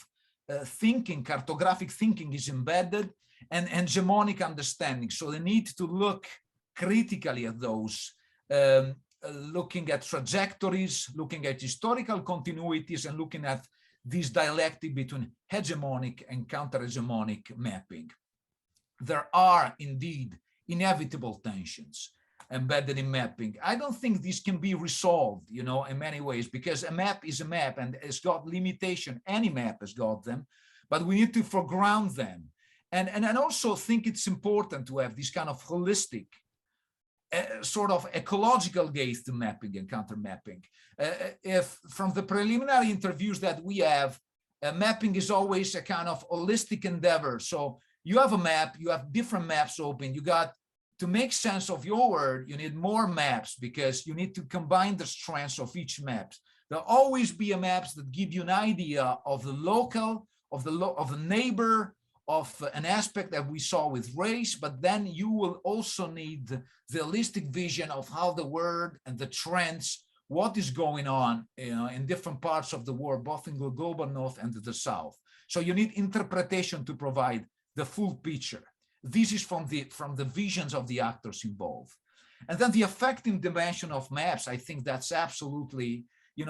thinking, cartographic thinking is embedded, and hegemonic understanding. So they need to look critically at those, looking at trajectories, looking at historical continuities, and looking at this dialectic between hegemonic and counter-hegemonic mapping. There are indeed inevitable tensions embedded in mapping. I don't think this can be resolved, in many ways, because a map is a map and it's got limitation. Any map has got them, but we need to foreground them. And I also think it's important to have this kind of holistic, sort of ecological gaze to mapping and counter mapping. If from the preliminary interviews that we have, mapping is always a kind of holistic endeavor. So you have a map, you have different maps open, you got to make sense of your word, you need more maps because you need to combine the strengths of each map. There'll always be a maps that give you an idea of the local, of the neighbor, of an aspect that we saw with race, but then you will also need the holistic vision of how the word and the trends, what is going on, in different parts of the world, both in the global north and the south. So you need interpretation to provide the full picture. This is from the visions of the actors involved. And then the affecting dimension of maps, I think that's absolutely,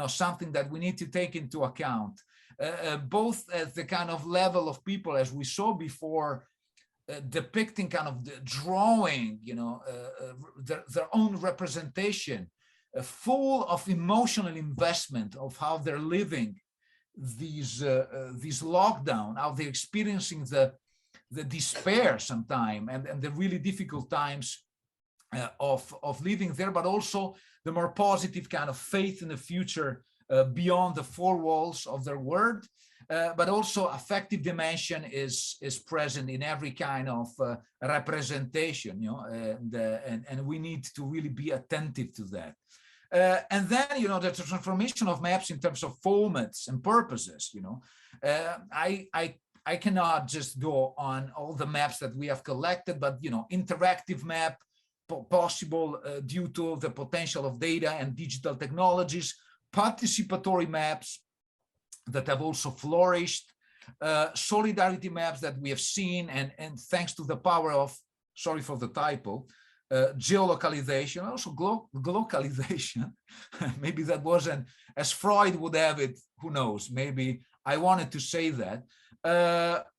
something that we need to take into account, both at the kind of level of people, as we saw before, depicting kind of the drawing, their own representation, full of emotional investment of how they're living these lockdown, how they're experiencing the despair sometime and the really difficult times of living there, but also the more positive kind of faith in the future beyond the four walls of their word. But also affective dimension is present in every kind of representation, and we need to really be attentive to that. And then, the transformation of maps in terms of formats and purposes, I cannot just go on all the maps that we have collected, but, interactive map, possible due to the potential of data and digital technologies, participatory maps that have also flourished, solidarity maps that we have seen, and thanks to the power of, sorry for the typo, geolocalization, also glocalization. Maybe that wasn't as Freud would have it, who knows, maybe I wanted to say that.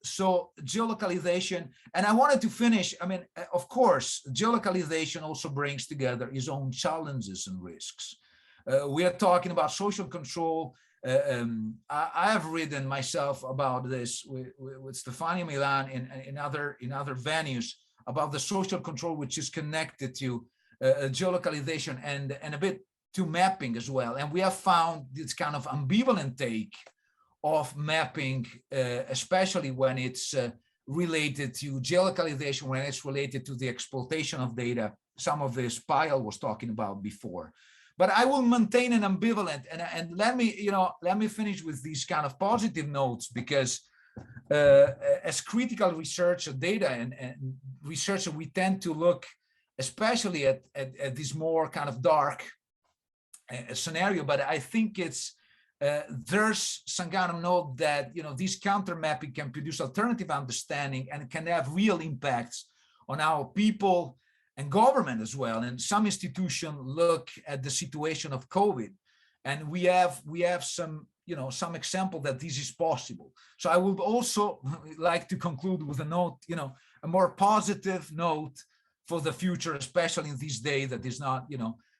So geolocalization, and I wanted to finish, of course, geolocalization also brings together its own challenges and risks. We are talking about social control. I have written myself about this with Stefania Milan in other venues about the social control, which is connected to geolocalization and a bit to mapping as well. And we have found this kind of ambivalent take of mapping, especially when it's related to geolocalization, when it's related to the exploitation of data. Some of this Spatial was talking about before. But I will maintain an ambivalent, and let me finish with these kind of positive notes, because as critical researcher, data and researcher, we tend to look especially at this more kind of dark scenario. But I think it's there's some kind of note that this counter mapping can produce alternative understanding and can have real impacts on our people and government as well. And some institutions look at the situation of COVID, and we have some some example that this is possible. So I would also like to conclude with a note, a more positive note for the future, especially in this day that is not,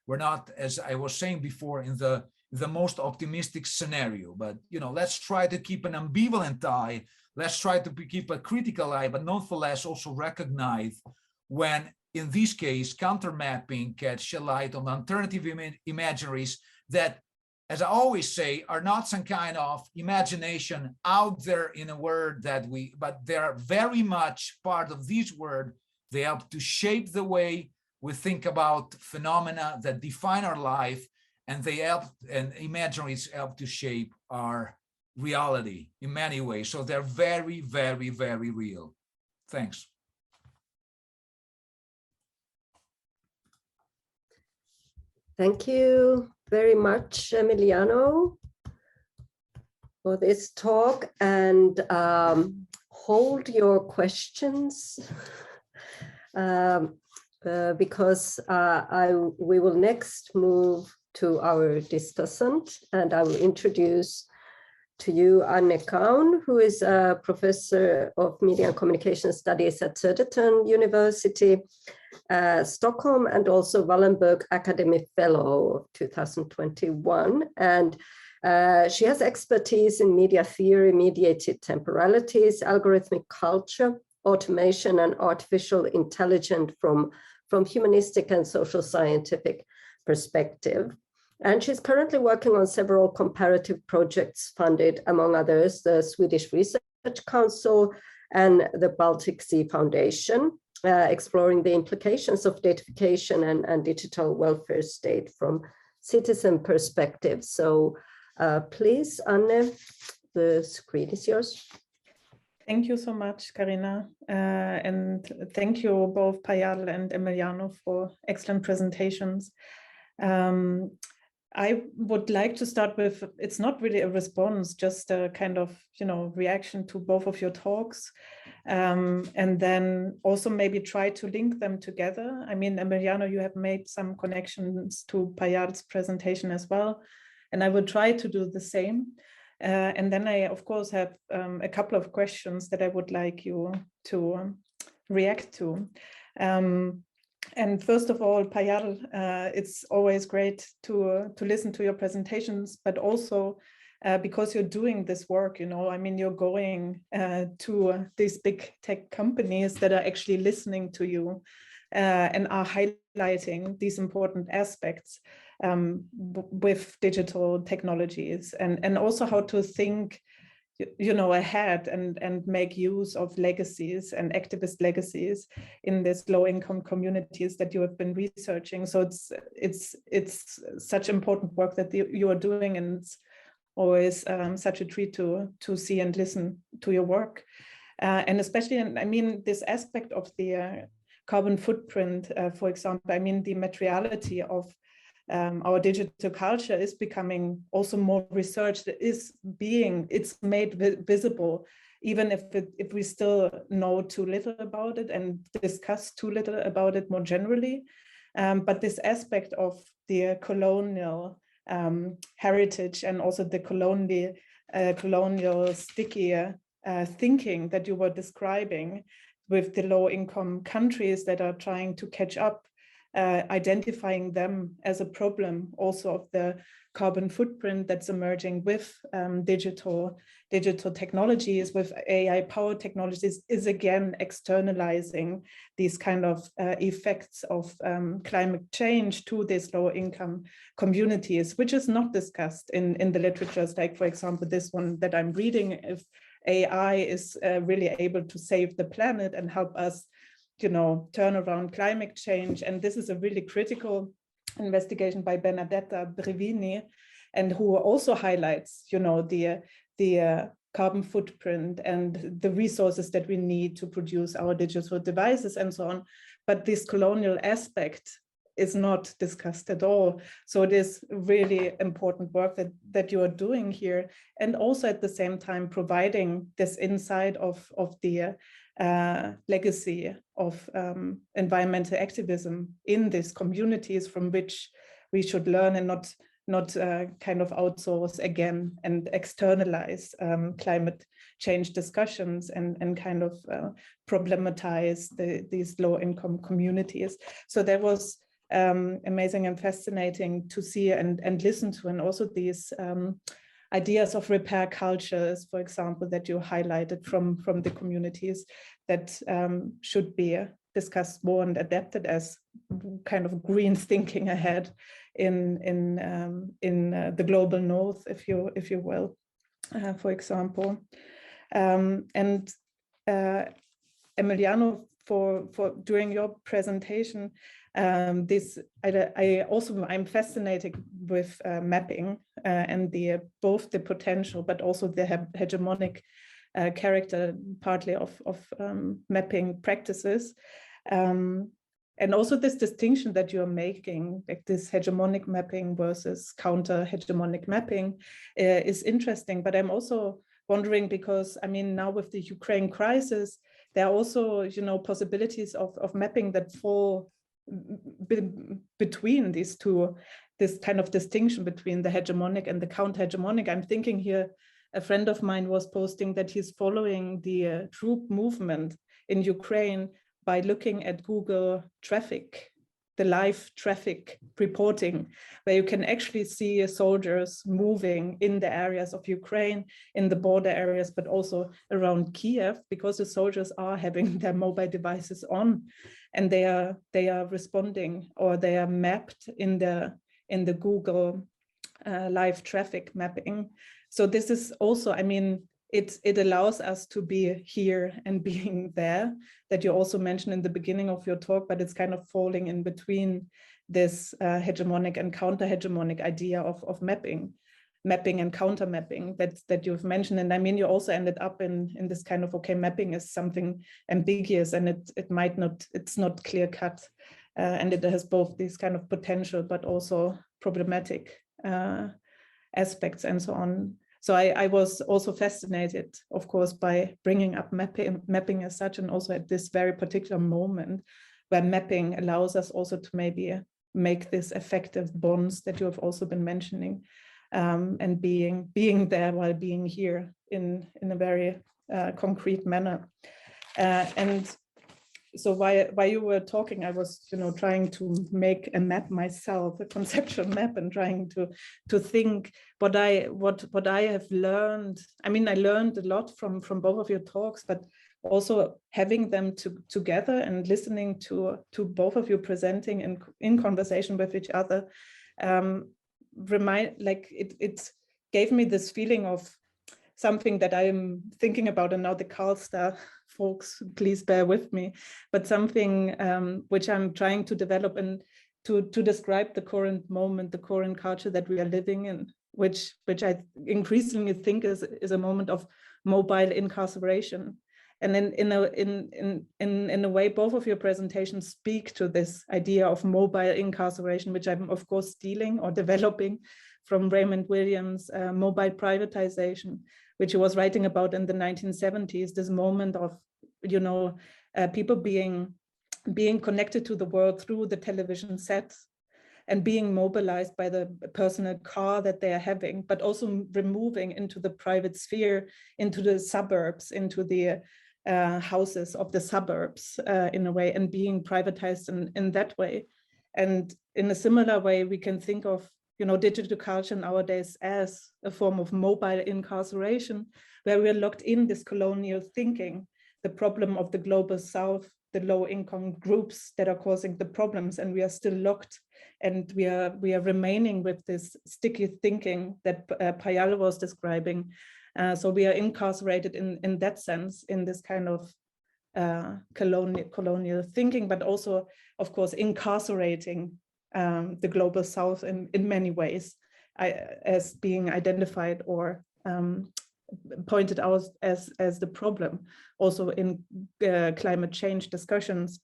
we're not, as I was saying before, in the most optimistic scenario. But let's try to keep an ambivalent eye. Let's try to keep a critical eye, but nonetheless also recognize when, in this case, counter mapping can shed light on alternative imaginaries that, as I always say, are not some kind of imagination out there in a word but they are very much part of this word. They help to shape the way we think about phenomena that define our life, and imaginaries help to shape our reality in many ways. So they're very, very, very real. Thanks. Thank you very much, Emiliano, for this talk, and hold your questions because we will next move to our discussant, and I will introduce to you Anne Kaun, who is a professor of media and communication studies at Södertörn University, Stockholm, and also Wallenberg Academy Fellow of 2021. And she has expertise in media theory, mediated temporalities, algorithmic culture, automation, and artificial intelligence from humanistic and social scientific perspective. And she's currently working on several comparative projects funded, among others, the Swedish Research Council and the Baltic Sea Foundation, exploring the implications of datafication and digital welfare state from citizen perspective. So please, Anne, the screen is yours. Thank you so much, Karina. And thank you both Payal and Emiliano for excellent presentations. I would like to start with, it's not really a response, just a kind of, reaction to both of your talks. And then also maybe try to link them together. I mean, Emiliano, you have made some connections to Payal's presentation as well, and I will try to do the same. And then I, of course, have a couple of questions that I would like you to react to. And first of all, Payal, it's always great to listen to your presentations, but also because you're doing this work, I mean, you're going to these big tech companies that are actually listening to you and are highlighting these important aspects with digital technologies and also how to think ahead and make use of legacies and activist legacies in these low-income communities that you have been researching. So it's such important work that you are doing, and it's always such a treat to see and listen to your work. And especially, I mean, this aspect of the carbon footprint, for example, I mean, the materiality of our digital culture is becoming also more researched. It's made visible, even if we still know too little about it and discuss too little about it more generally. But this aspect of the colonial heritage and also the colonial sticky thinking that you were describing with the low-income countries that are trying to catch up, identifying them as a problem also of the carbon footprint that's emerging with digital technologies, with AI-powered technologies, is again externalizing these kind of effects of climate change to these low-income communities, which is not discussed in the literatures, like, for example, this one that I'm reading, if AI is really able to save the planet and help us turn around climate change. And this is a really critical investigation by Benedetta Brevini, and who also highlights, the carbon footprint and the resources that we need to produce our digital devices and so on. But this colonial aspect is not discussed at all. So it is really important work that you are doing here, and also at the same time providing this insight of the legacy of environmental activism in these communities, from which we should learn and not kind of outsource again and externalize climate change discussions and kind of problematize these low-income communities. So that was amazing and fascinating to see and listen to, and also these ideas of repair cultures, for example, that you highlighted from the communities that should be discussed more and adapted as kind of green thinking ahead in the global north, if you will, for example. And Emiliano, for during your presentation, I'm fascinated with mapping and both the potential but also the hegemonic character partly of mapping practices, and also this distinction that you're making, like this hegemonic mapping versus counter hegemonic mapping, is interesting. But I'm also wondering, because I mean, now with the Ukraine crisis, there are also possibilities of mapping that fall between these two, this kind of distinction between the hegemonic and the counter-hegemonic. I'm thinking here, a friend of mine was posting that he's following the troop movement in Ukraine by looking at Google traffic, the live traffic reporting, where you can actually see soldiers moving in the areas of Ukraine, in the border areas, but also around Kiev, because the soldiers are having their mobile devices on, and they are responding, or they are mapped in the Google live traffic mapping. So this is also, I mean, it allows us to be here and being there, that you also mentioned in the beginning of your talk, but it's kind of falling in between this hegemonic and counter-hegemonic idea of mapping and counter mapping that you've mentioned. And I mean, you also ended up in this kind of, okay, mapping is something ambiguous, and it's not clear cut, and it has both these kind of potential but also problematic aspects and so on. So I was also fascinated, of course, by bringing up mapping as such, and also at this very particular moment where mapping allows us also to maybe make this effective bonds that you have also been mentioning, and being there while being here in a very concrete manner. And so while you were talking, I was, trying to make a map myself, a conceptual map, and trying to think what I have learned. I mean, I learned a lot from both of your talks, but also having them together and listening to both of you presenting in conversation with each other, it gave me this feeling of something that I'm thinking about, and now the Carlstar folks, please bear with me, but something which I'm trying to develop and to describe the current moment, the current culture that we are living in, which I increasingly think is a moment of mobile incarceration. And then in a way, both of your presentations speak to this idea of mobile incarceration, which I'm of course stealing or developing from Raymond Williams' mobile privatization, which he was writing about in the 1970s, this moment of, people being connected to the world through the television set and being mobilized by the personal car that they are having, but also removing into the private sphere, into the suburbs, into the houses of the suburbs in a way, and being privatized in that way. And in a similar way, we can think of digital culture nowadays as a form of mobile incarceration, where we're locked in this colonial thinking, the problem of the global south, the low income groups that are causing the problems, and we are still locked, and we are remaining with this sticky thinking that Payal was describing. So we are incarcerated in that sense, in this kind of colonial thinking, but also, of course, incarcerating the global south in many ways, as being identified or pointed out as the problem, also in climate change discussions.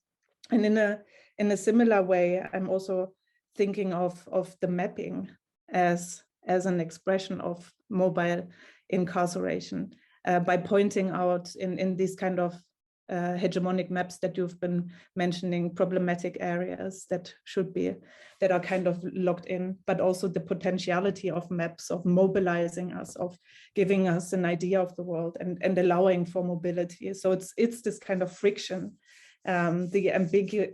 And in a similar way, I'm also thinking of the mapping as an expression of mobile incarceration, by pointing out in these kind of hegemonic maps that you've been mentioning, problematic areas that are kind of locked in, but also the potentiality of maps, of mobilizing us, of giving us an idea of the world and allowing for mobility. So it's this kind of friction, the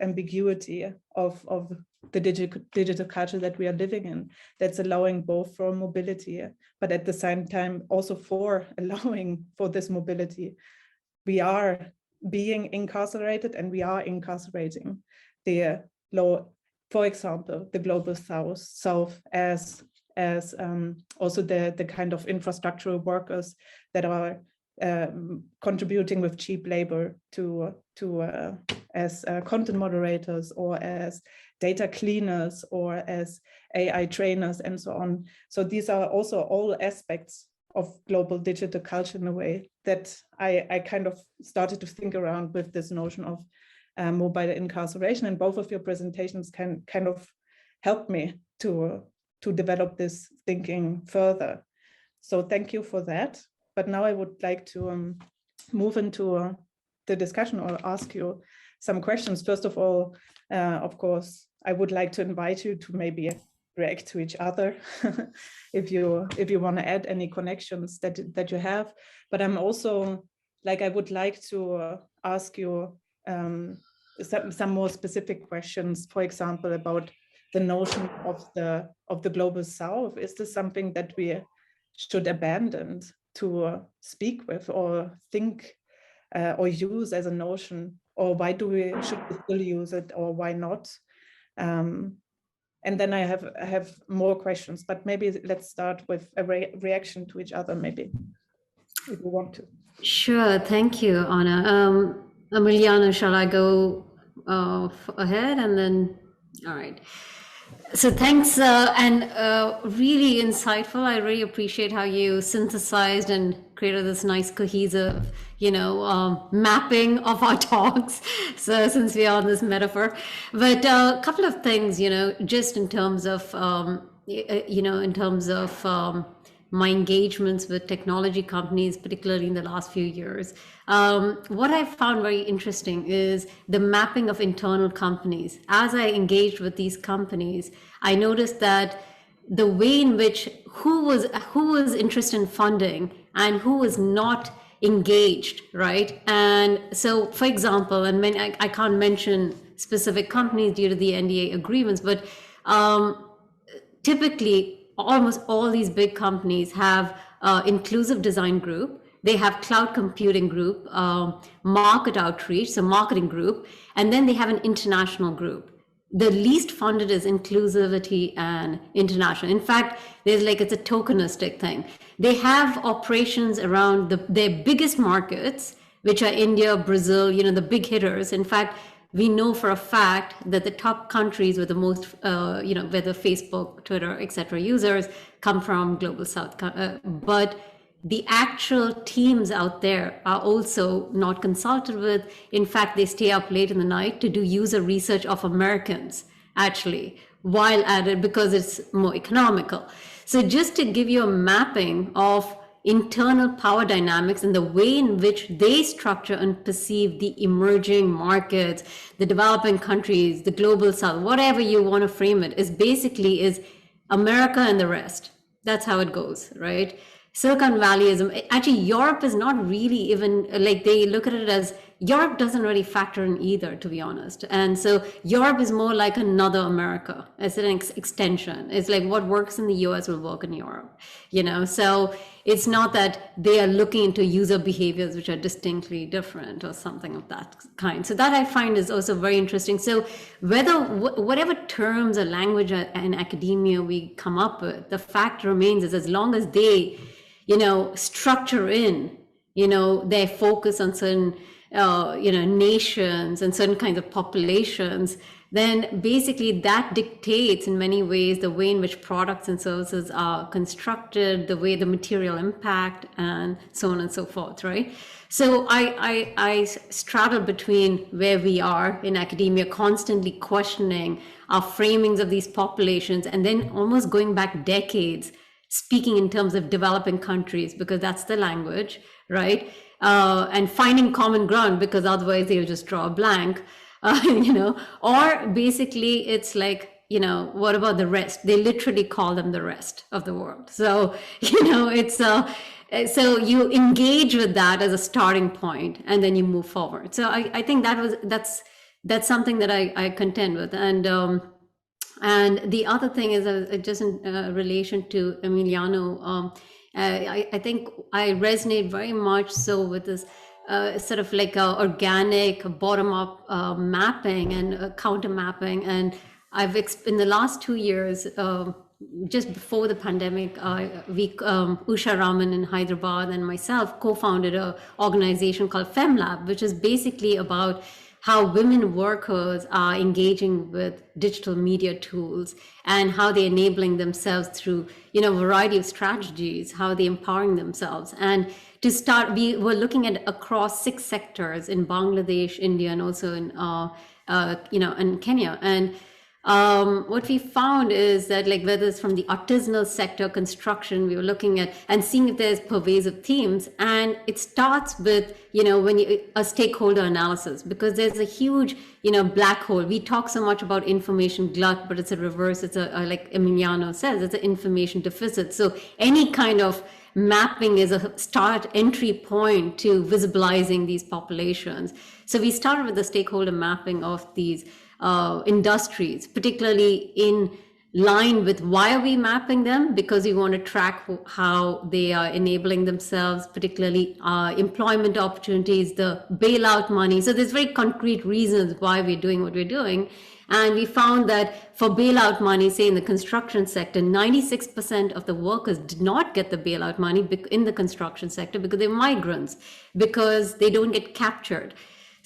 ambiguity of the digital culture that we are living in, that's allowing both for mobility, but at the same time also for allowing for this mobility. We are being incarcerated, and we are incarcerating the for example, the global south as also the kind of infrastructural workers that are contributing with cheap labor as content moderators, or as data cleaners, or as AI trainers, and so on. So these are also all aspects of global digital culture in a way that I kind of started to think around with this notion of mobile incarceration, and both of your presentations can kind of help me to develop this thinking further. So thank you for that. But now I would like to move into the discussion, or ask you some questions. First of all, of course, I would like to invite you to maybe react to each other if you want to add any connections that you have. But I'm also I would like to ask you some more specific questions, for example, about the notion of the global south. Is this something that we should abandon to speak with, or think or use as a notion, or should we still use it, or why not? And then I have more questions, but maybe let's start with a reaction to each other, maybe, if you want to. Sure, thank you, Anna. Emiliano, shall I go ahead and then, all right. So thanks, and really insightful. I really appreciate how you synthesized and created this nice cohesive, mapping of our talks. So since we are on this metaphor, but a couple of things, just in terms of, my engagements with technology companies, particularly in the last few years. What I found very interesting is the mapping of internal companies. As I engaged with these companies, I noticed that the way in which who was interested in funding and who was not engaged, right? And so, for example, and I can't mention specific companies due to the NDA agreements, but typically, almost all these big companies have inclusive design group. They have cloud computing group, market outreach, so marketing group, and then they have an international group. The least funded is inclusivity and international. In fact, it's a tokenistic thing. They have operations around their biggest markets, which are India, Brazil, the big hitters. In fact, we know for a fact that the top countries with the most, whether Facebook, Twitter, etc. users come from Global South. But the actual teams out there are also not consulted with. In fact, they stay up late in the night to do user research of Americans, actually, while at it, because it's more economical. So just to give you a mapping of internal power dynamics and the way in which they structure and perceive the emerging markets, the developing countries, the global south, whatever you want to frame it, is America and the rest. That's how it goes, right? Silicon Valleyism, actually Europe is not really even, they look at it as, Europe doesn't really factor in either, to be honest. And so Europe is more like another America. It's an extension. It's like what works in the US will work in Europe, So it's not that they are looking into user behaviors which are distinctly different or something of that kind. So that I find is also very interesting. So whatever terms or language in academia we come up with, the fact remains is as long as they, structure in, their focus on certain nations and certain kinds of populations, then basically that dictates in many ways the way in which products and services are constructed, the way the material impact, and so on and so forth, right? So I straddle between where we are in academia, constantly questioning our framings of these populations, and then almost going back decades, speaking in terms of developing countries, because that's the language, right? And finding common ground, because otherwise they'll just draw a blank, or basically it's like, what about the rest? They literally call them the rest of the world. So, it's so you engage with that as a starting point and then you move forward. So I think that's something that I contend with. And the other thing is just in relation to Emiliano, I think I resonate very much so with this sort of like a organic bottom-up mapping and counter mapping. And in the last 2 years, just before the pandemic, Usha Raman in Hyderabad and myself co-founded an organization called FemLab, which is basically about how women workers are engaging with digital media tools and how they're enabling themselves through, a variety of strategies, how they're empowering themselves. And to start, we were looking at across 6 sectors in Bangladesh, India, and also in, in Kenya. And what we found is that whether it's from the artisanal sector, construction, we were looking at and seeing if there's pervasive themes. And it starts with, a stakeholder analysis, because there's a huge, black hole. We talk so much about information glut, but it's a reverse. It's like Emiliano says, it's an information deficit. So any kind of mapping is a entry point to visibilizing these populations. So we started with the stakeholder mapping of these industries, particularly in line with why are we mapping them? Because we want to track how they are enabling themselves, particularly employment opportunities, the bailout money. So there's very concrete reasons why we're doing what we're doing. And we found that for bailout money, say in the construction sector, 96% of the workers did not get the bailout money in the construction sector because they're migrants, because they don't get captured.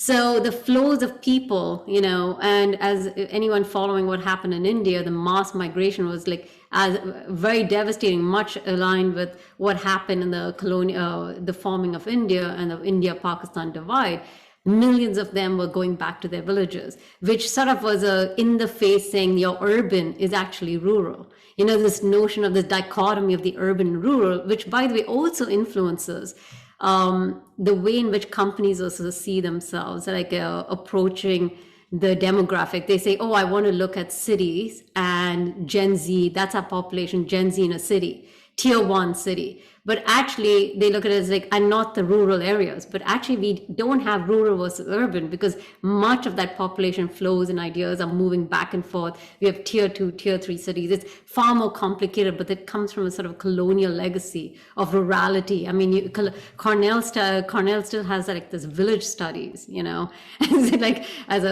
So the flows of people, and as anyone following what happened in India, the mass migration was like as very devastating, much aligned with what happened in the forming of India and the India-Pakistan divide. Millions of them were going back to their villages, which sort of was in the face saying your urban is actually rural. This notion of this dichotomy of the urban and rural, which by the way also influences the way in which companies also see themselves, like approaching the demographic. They say, oh, I want to look at cities and Gen Z, that's our population, Gen Z in a city, tier 1 city. But actually they look at it as like, and not the rural areas, but actually we don't have rural versus urban because much of that population flows and ideas are moving back and forth. We have tier 2, tier 3 cities. It's far more complicated, but it comes from a sort of colonial legacy of rurality. I mean, Cornell still has like this village studies, like as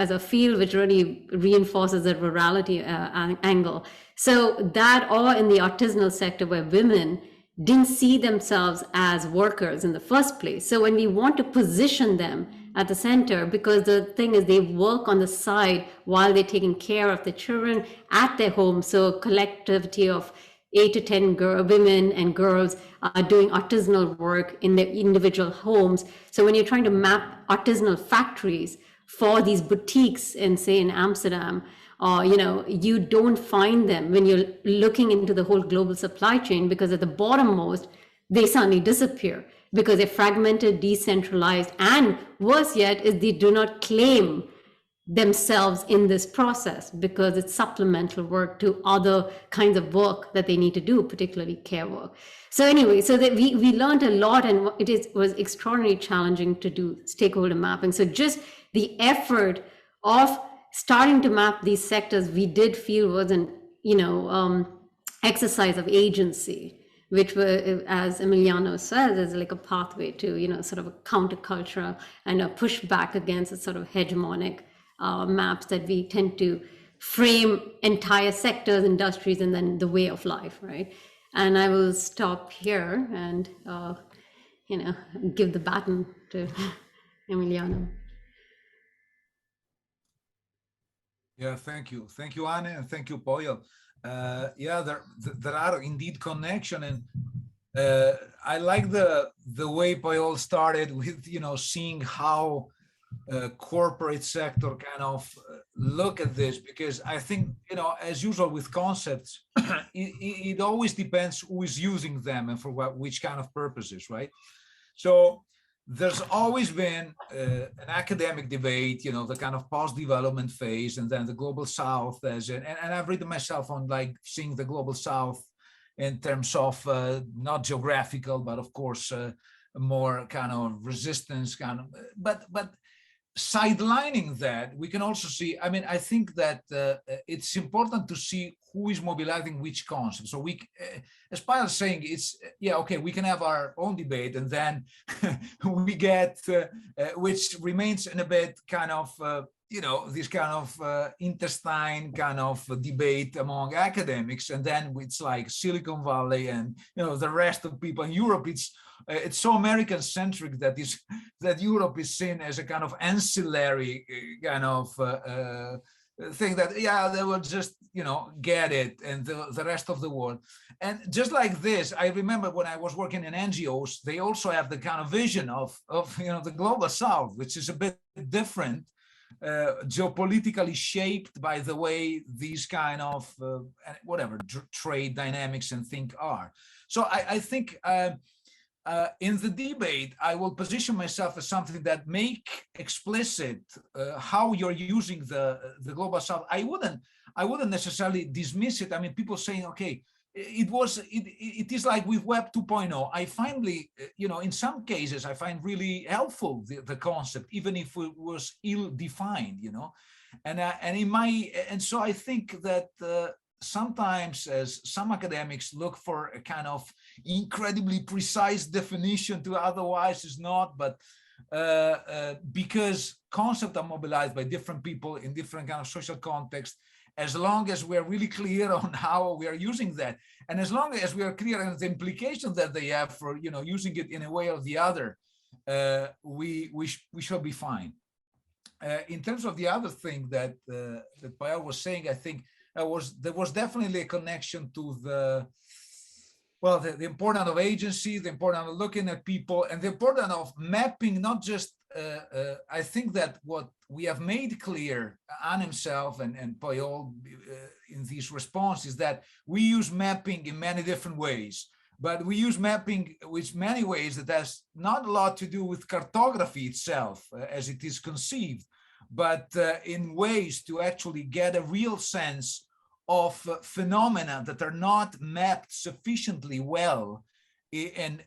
a field which really reinforces that rurality angle. So that, or in the artisanal sector where women didn't see themselves as workers in the first place. So when we want to position them at the center, because the thing is they work on the side while they're taking care of the children at their home. So a collectivity of 8 to 10 women and girls are doing artisanal work in their individual homes. So when you're trying to map artisanal factories for these boutiques in, say, in Amsterdam, you don't find them when you're looking into the whole global supply chain, because at the bottommost, they suddenly disappear because they're fragmented, decentralized, and worse yet is they do not claim themselves in this process because it's supplemental work to other kinds of work that they need to do, particularly care work. So anyway, so that we learned a lot, and was extraordinarily challenging to do stakeholder mapping. So just the effort of starting to map these sectors, we did feel was an exercise of agency, which were, as Emiliano says, is like a pathway to sort of a counterculture and a pushback against a sort of hegemonic maps that we tend to frame entire sectors, industries, and then the way of life, right? And I will stop here and give the baton to Emiliano. Yeah, thank you, Anne, and thank you, Poyal. Yeah, there are indeed connection, and I like the way Poyal started with seeing how corporate sector kind of look at this, because I think as usual with concepts, it always depends who is using them and for which kind of purposes, right? So there's always been an academic debate, the kind of post-development phase, and then the global south and I've written myself on like seeing the global south in terms of not geographical, but of course more kind of resistance kind of, but sidelining that, we can also see, I think that it's important to see who is mobilizing which concept. So we, as Payal is saying, it's, okay, we can have our own debate, and then we get, which remains in a bit kind of, this kind of intestine kind of debate among academics, and then it's like Silicon Valley and, the rest of people in Europe. It's so American-centric that Europe is seen as a kind of ancillary kind of thing that, they will just, get it, and the rest of the world. And just like this, I remember when I was working in NGOs, they also have the kind of vision of the global south, which is a bit different, geopolitically shaped by the way these kind of, trade dynamics and think are. So I think, in the debate, I will position myself as something that make explicit how you're using the global south. I wouldn't necessarily dismiss it. People saying, okay, it is like with Web 2.0. I finally, in some cases, I find really helpful the concept, even if it was ill-defined, and so I think that sometimes, as some academics look for a kind of incredibly precise definition to otherwise is not, but because concepts are mobilized by different people in different kind of social contexts, as long as we are really clear on how we are using that, and as long as we are clear on the implications that they have for, you know, using it in a way or the other, we shall be fine. In terms of the other thing that that Payal was saying, I think there was definitely a connection to the, well, the importance of agency, the importance of looking at people, and the importance of mapping, not just, I think that what we have made clear, Anne himself and Payal in these responses, that we use mapping in many different ways, but we use mapping with many ways that has not a lot to do with cartography itself as it is conceived, but in ways to actually get a real sense of phenomena that are not mapped sufficiently well. And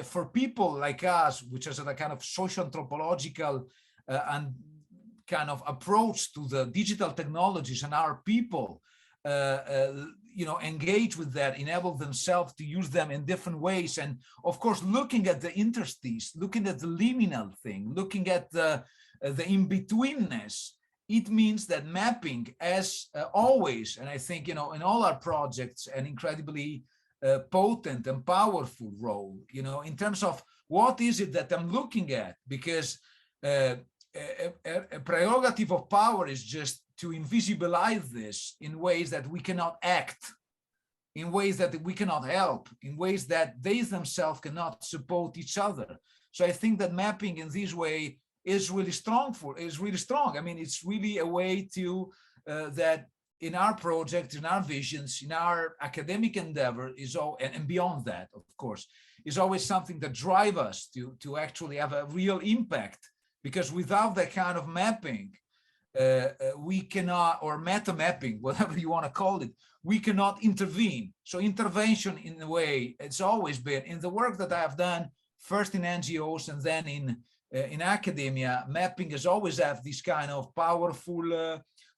for people like us, which is a kind of social anthropological and kind of approach to the digital technologies, and our people, you know, engage with that, enable themselves to use them in different ways. And of course, looking at the interstice, looking at the liminal thing, looking at the in-betweenness, it means that mapping, as always, and I think, you know, in all our projects, an incredibly potent and powerful role, you know, in terms of what is it that I'm looking at, because a prerogative of power is just to invisibilize this in ways that we cannot act, in ways that we cannot help, in ways that they themselves cannot support each other. So I think that mapping in this way is really strong. I mean, it's really a way to that in our project, in our visions, in our academic endeavor is all, and beyond that, of course, is always something that drives us to actually have a real impact. Because without that kind of mapping, we cannot, or meta mapping, whatever you want to call it, we cannot intervene. So intervention, in a way, it's always been in the work that I have done, first in NGOs and then in academia. Mapping has always had this kind of powerful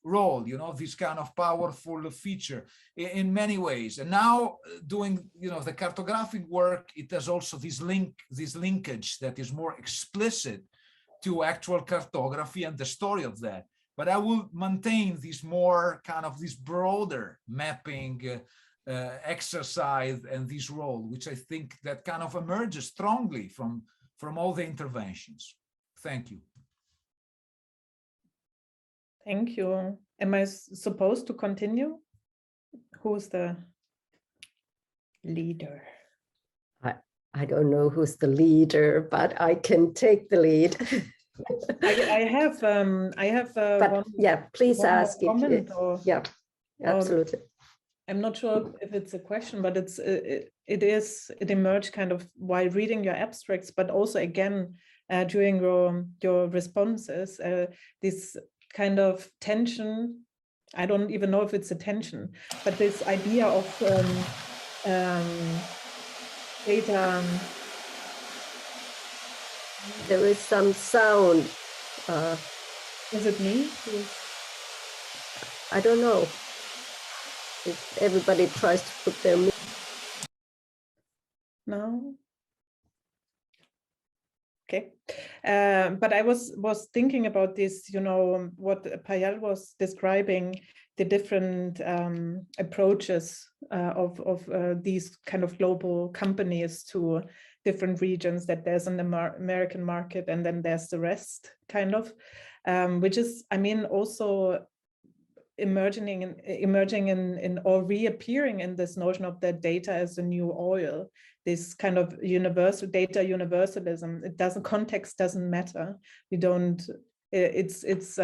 role, you know, this kind of powerful feature in many ways. And now doing, you know, the cartographic work, it has also this linkage that is more explicit to actual cartography and the story of that. But I will maintain this more kind of this broader mapping exercise and this role, which I think that kind of emerges strongly from all the interventions. Thank you. Thank you. Am I supposed to continue? Who's the leader? I don't know who's the leader, but I can take the lead. I have but one, yeah, please ask comment yeah, absolutely. I'm not sure if it's a question, but it emerged kind of while reading your abstracts, but also again during your responses, this kind of tension. I don't even know if it's a tension, but this idea of data. There is some sound. Is it me? I don't know. If everybody tries to put their... No. Okay. But I was thinking about this, you know, what Payal was describing, the different approaches of these kind of global companies to different regions, that there's an American market and then there's the rest kind of, which is, I mean, also emerging in or reappearing in this notion of the data as the new oil, this kind of universal data universalism. It doesn't, context doesn't matter. We don't, it's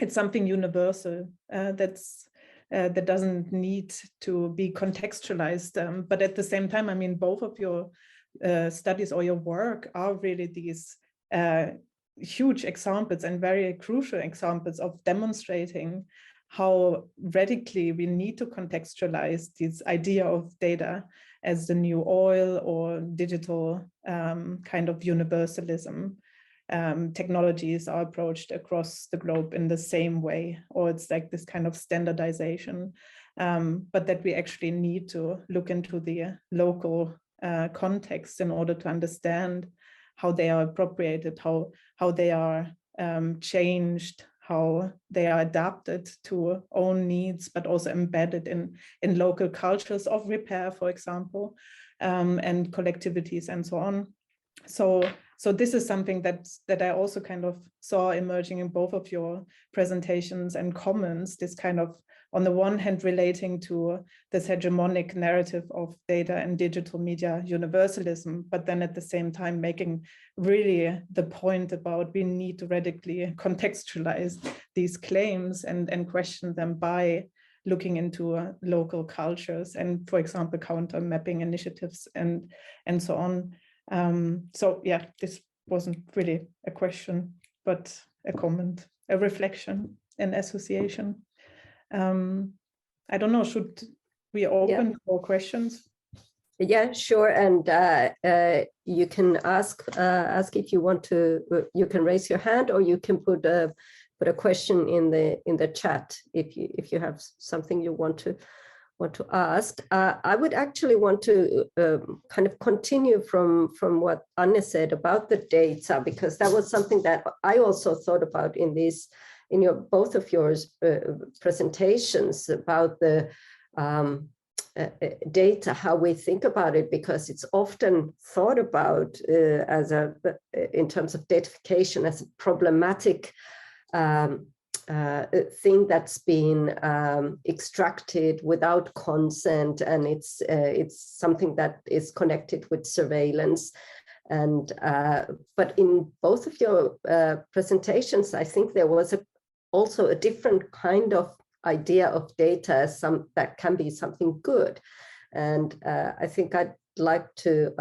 something universal that doesn't need to be contextualized. But at the same time, I mean, both of your studies or your work are really these huge examples and very crucial examples of demonstrating how radically we need to contextualize this idea of data as the new oil or digital kind of universalism. technologies are approached across the globe in the same way, or it's like this kind of standardization, but that we actually need to look into the local context in order to understand how they are appropriated, how they are changed, how they are adapted to own needs, but also embedded in local cultures of repair, for example, and collectivities and so on. So this is something that I also kind of saw emerging in both of your presentations and comments, this kind of, on the one hand, relating to this hegemonic narrative of data and digital media universalism, but then at the same time making really the point about we need to radically contextualize these claims and question them by looking into local cultures and, for example, counter mapping initiatives and so on. So yeah, this wasn't really a question, but a comment, a reflection, an association. I don't know, should we open for questions? Yeah, sure. And you can ask if you want to. You can raise your hand, or you can put a question in the chat if you have something you want to ask. I would actually want to kind of continue from what Anne said about the data, because that was something that I also thought about in both of your presentations about the data, how we think about it, because it's often thought about in terms of datafication as a problematic thing that's been extracted without consent, and it's something that is connected with surveillance. And but in both of your presentations, I think there was also a different kind of idea of data as that can be something good, and I think I'd like to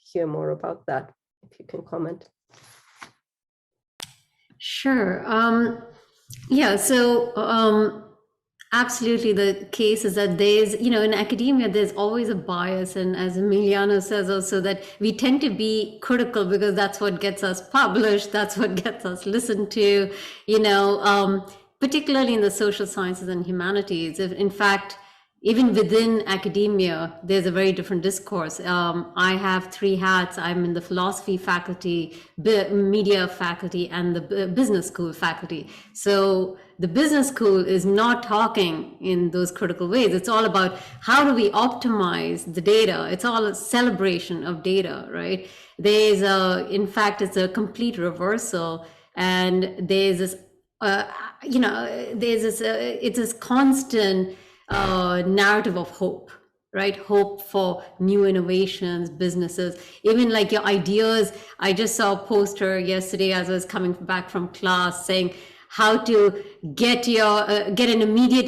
hear more about that, if you can comment. Sure. Yeah, so absolutely the case is that there's, in academia, there's always a bias. And as Emiliano says also, that we tend to be critical because that's what gets us published, that's what gets us listened to, particularly in the social sciences and humanities. In fact, even within academia, there's a very different discourse. I have 3 hats. I'm in the philosophy faculty, media faculty, and the business school faculty. So the business school is not talking in those critical ways. It's all about how do we optimize the data. It's all a celebration of data, right? In fact, it's a complete reversal. And there's this, it's this constant narrative of hope, right? Hope for new innovations, businesses, even like your ideas. I just saw a poster yesterday as I was coming back from class saying how to get an immediate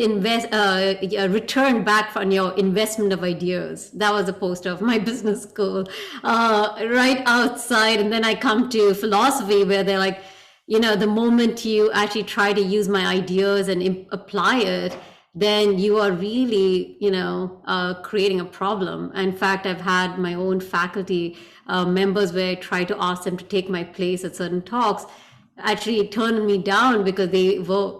return back on your investment of ideas. That was a poster of my business school right outside. And then I come to philosophy where they're like, the moment you actually try to use my ideas and apply it, then you are really, creating a problem. In fact, I've had my own faculty members where I try to ask them to take my place at certain talks, actually turned me down because they were,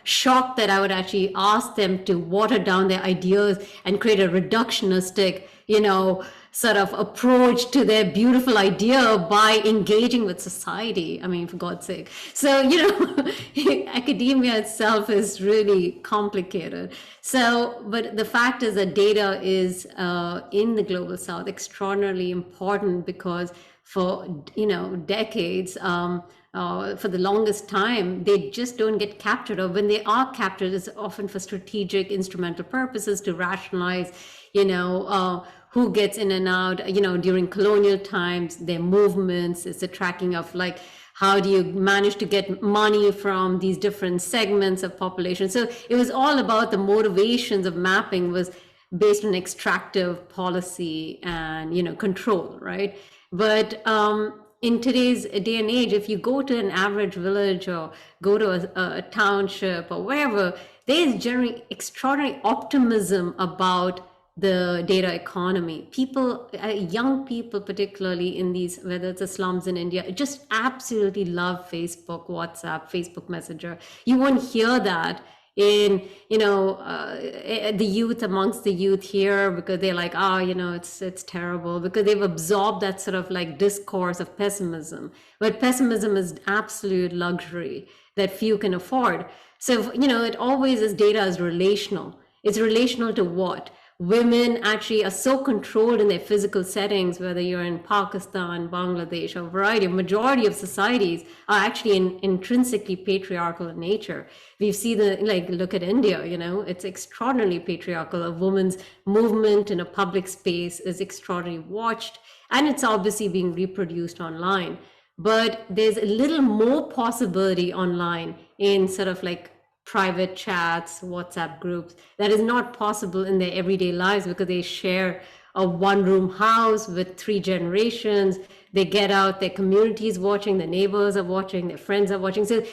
shocked that I would actually ask them to water down their ideas and create a reductionistic, sort of approach to their beautiful idea by engaging with society. I mean, for God's sake. So, academia itself is really complicated. So, but the fact is that data is in the global South extraordinarily important because for, decades, for the longest time, they just don't get captured, or when they are captured, it's often for strategic instrumental purposes to rationalize, who gets in and out, during colonial times, their movements. It's a tracking of like, how do you manage to get money from these different segments of population? So it was all about the motivations of mapping was based on extractive policy and, control, right? But in today's day and age, if you go to an average village or go to a township or wherever, there is generally extraordinary optimism about the data economy. People, young people, particularly in these, whether it's the slums in India, just absolutely love Facebook, WhatsApp, Facebook Messenger. You won't hear that in, the youth, amongst the youth here, because they're like, it's terrible, because they've absorbed that sort of like discourse of pessimism. But pessimism is absolute luxury that few can afford. So, it always is, data is relational. It's relational to what? Women actually are so controlled in their physical settings, whether you're in Pakistan, Bangladesh, or a variety of majority of societies are actually intrinsically patriarchal in nature. We see look at India, it's extraordinarily patriarchal. A woman's movement in a public space is extraordinarily watched, and it's obviously being reproduced online. But there's a little more possibility online in sort of like private chats, WhatsApp groups, that is not possible in their everyday lives, because they share a one-room house with 3 generations. They get out, their community is watching, their neighbors are watching, their friends are watching. So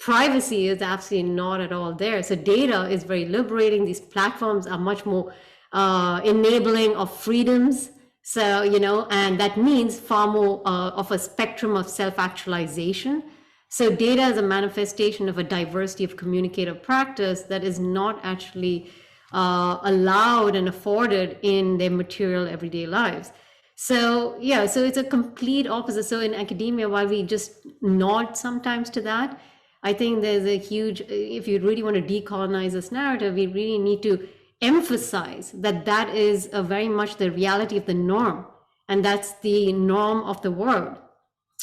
privacy is absolutely not at all there. So data is very liberating. These platforms are much more enabling of freedoms. So, and that means far more of a spectrum of self-actualization. So data is a manifestation of a diversity of communicative practice that is not actually allowed and afforded in their material everyday lives. So yeah, so it's a complete opposite. So in academia, while we just nod sometimes to that, I think there's a huge, if you really want to decolonize this narrative, we really need to emphasize that that is a very much the reality of the norm. And that's the norm of the world,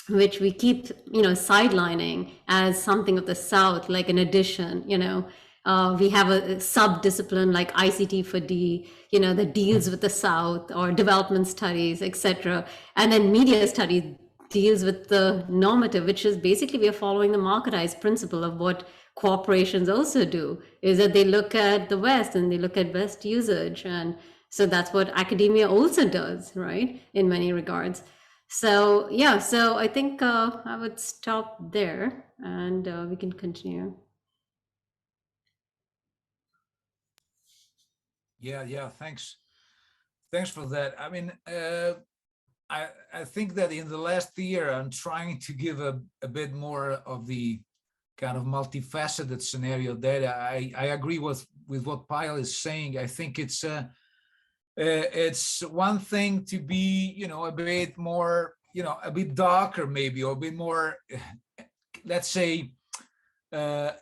which we keep, sidelining as something of the South, like an addition. We have a sub-discipline like ICT for D, that deals with the South, or development studies, etc. And then media studies deals with the normative, which is basically we are following the marketized principle of what corporations also do, is that they look at the West and they look at West usage. And so that's what academia also does, right, in many regards. So yeah, so I think I would stop there, and we can continue. Yeah, thanks for that. I mean, I think that in the last year I'm trying to give a bit more of the kind of multifaceted scenario data. I agree with what Payal is saying. I think it's one thing to be, a bit more, a bit darker maybe, or a bit more, let's say,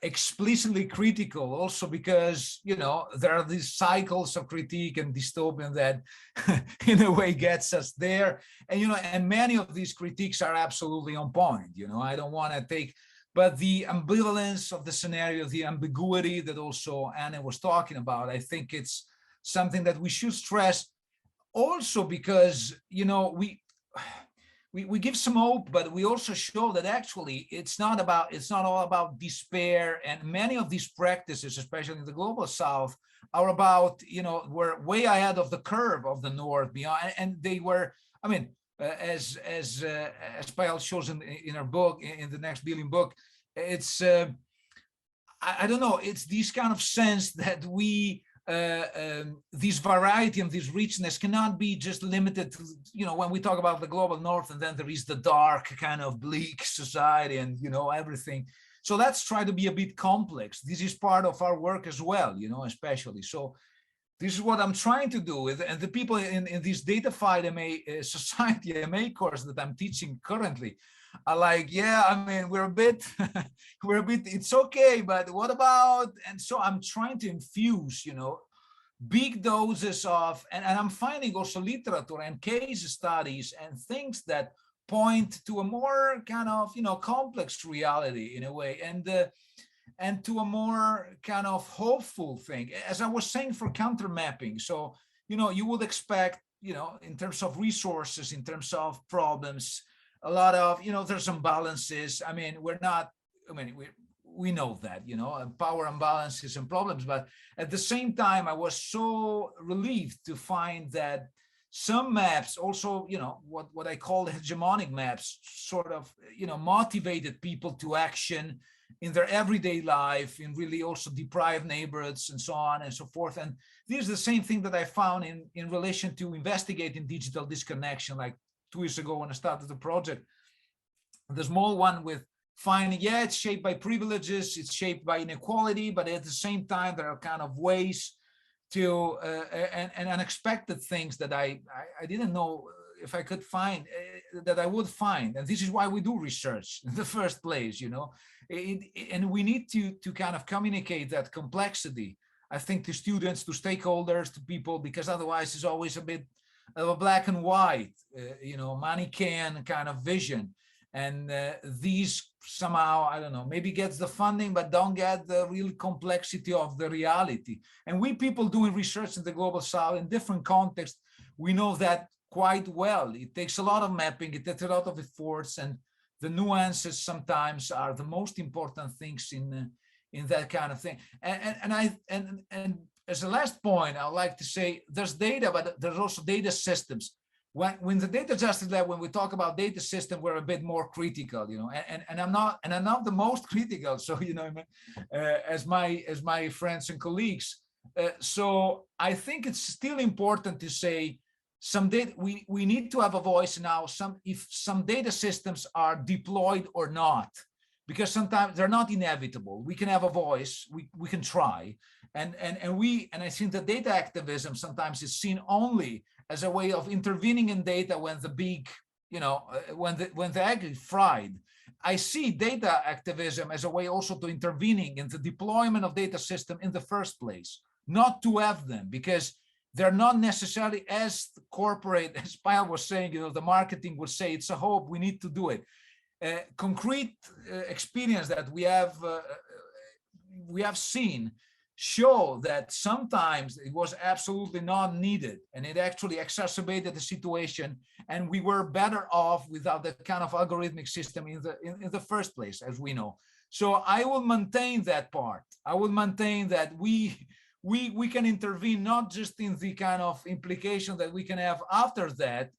explicitly critical, also because, there are these cycles of critique and dystopian that in a way gets us there. And, and many of these critiques are absolutely on point. I don't want to take, but the ambivalence of the scenario, the ambiguity that also Anna was talking about, I think it's something that we should stress also, because, we give some hope, but we also show that actually it's not all about despair. And many of these practices, especially in the global South, are about, we're way ahead of the curve of the North beyond, and they were, I mean, as Payal shows in her book, in the Next Billion book, it's I don't know, it's this kind of sense that we this variety and this richness cannot be just limited to, when we talk about the global North, and then there is the dark kind of bleak society and, everything. So let's try to be a bit complex. This is part of our work as well, especially. So this is what I'm trying to do with, and the people in this datafied MA society MA course that I'm teaching currently are like, yeah, I mean, we're a bit, it's okay, but what about, and so I'm trying to infuse, big doses of, and I'm finding also literature and case studies and things that point to a more kind of, complex reality in a way, and to a more kind of hopeful thing, as I was saying, for counter mapping. So, you would expect, in terms of resources, in terms of problems, a lot of, there's imbalances. I mean, we know that, power imbalances and problems, but at the same time, I was so relieved to find that some maps also, what I call hegemonic maps, sort of, motivated people to action, in their everyday life, in really also deprived neighborhoods and so on and so forth. And this is the same thing that I found in relation to investigating digital disconnection, like 2 years ago when I started the project. The small one with finding, yeah, it's shaped by privileges, it's shaped by inequality, but at the same time, there are kind of ways to, and unexpected things that I didn't know if I could find, that I would find. And this is why we do research in the first place, you know, and we need to kind of communicate that complexity, I think, to students, to stakeholders, to people, because otherwise it's always a bit of a black and white, you know, Manichaean kind of vision. And these somehow, I don't know, maybe gets the funding, but don't get the real complexity of the reality. And we people doing research in the Global South in different contexts, we know that quite well. It takes a lot of mapping, it takes a lot of efforts, and the nuances sometimes are the most important things in that kind of thing. And as a last point, I'd like to say there's data, but there's also data systems. When the Data Justice Lab, when we talk about data system, we're a bit more critical, you know, and I'm not the most critical. So, you know, as my friends and colleagues. So I think it's still important to say some data, we need to have a voice now, if some data systems are deployed or not, because sometimes they're not inevitable. We can have a voice, we can try. And I think that data activism sometimes is seen only as a way of intervening in data when the big, you know, when the egg is fried. I see data activism as a way also to intervening in the deployment of data system in the first place, not to have them, because they're not necessarily as corporate, as Pyle was saying, you know, the marketing would say it's a hope, we need to do it. Concrete experience that we have seen show that sometimes it was absolutely not needed, and it actually exacerbated the situation, and we were better off without that kind of algorithmic system in the first place, as we know. So I will maintain that part. I will maintain that we can intervene not just in the kind of implication that we can have after that,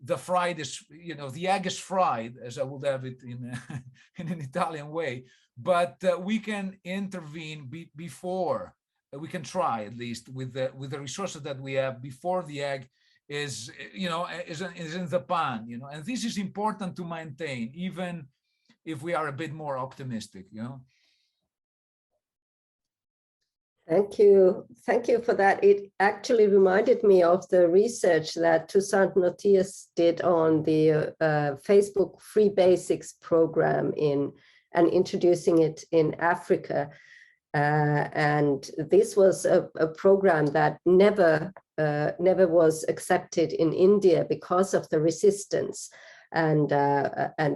the fried is, you know, the egg is fried, as I would have it in an Italian way, but we can intervene before. We can try, at least with the resources that we have, before the egg is, you know, is in the pan, you know. And this is important to maintain, even if we are a bit more optimistic, you know. Thank you for that. It actually reminded me of the research that Toussaint Notius did on the Facebook Free Basics program and introducing it in Africa. And this was a program that never was accepted in India because of the resistance, and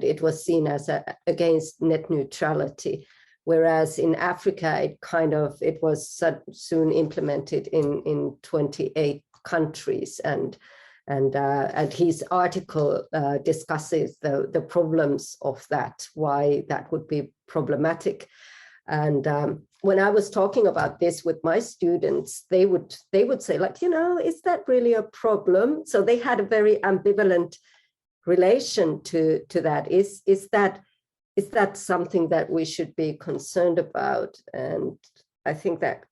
it was seen as against net neutrality. Whereas in Africa, it was soon implemented in 28 countries, and his article discusses the problems of that, why that would be problematic. And when I was talking about this with my students, they would say, like, you know, is that really a problem? So they had a very ambivalent relation to that. Is that something that we should be concerned about? And I think that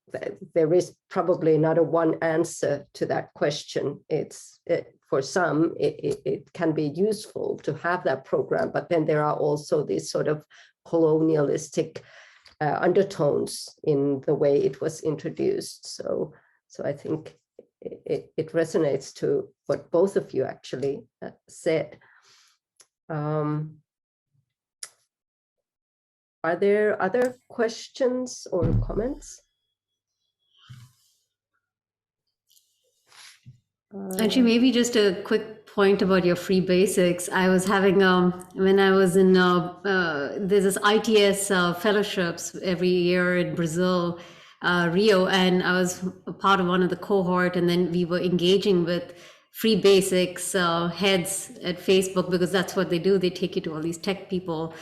there is probably not a one answer to that question. For some, it can be useful to have that program, but then there are also these sort of colonialistic undertones in the way it was introduced. So I think it resonates to what both of you actually said. Are there other questions or comments? Actually, maybe just a quick point about your free basics. I was having, when I was in, there's this ITS fellowships every year in Brazil, Rio, and I was a part of one of the cohort, and then we were engaging with free basics heads at Facebook, because that's what they do. They take you to all these tech people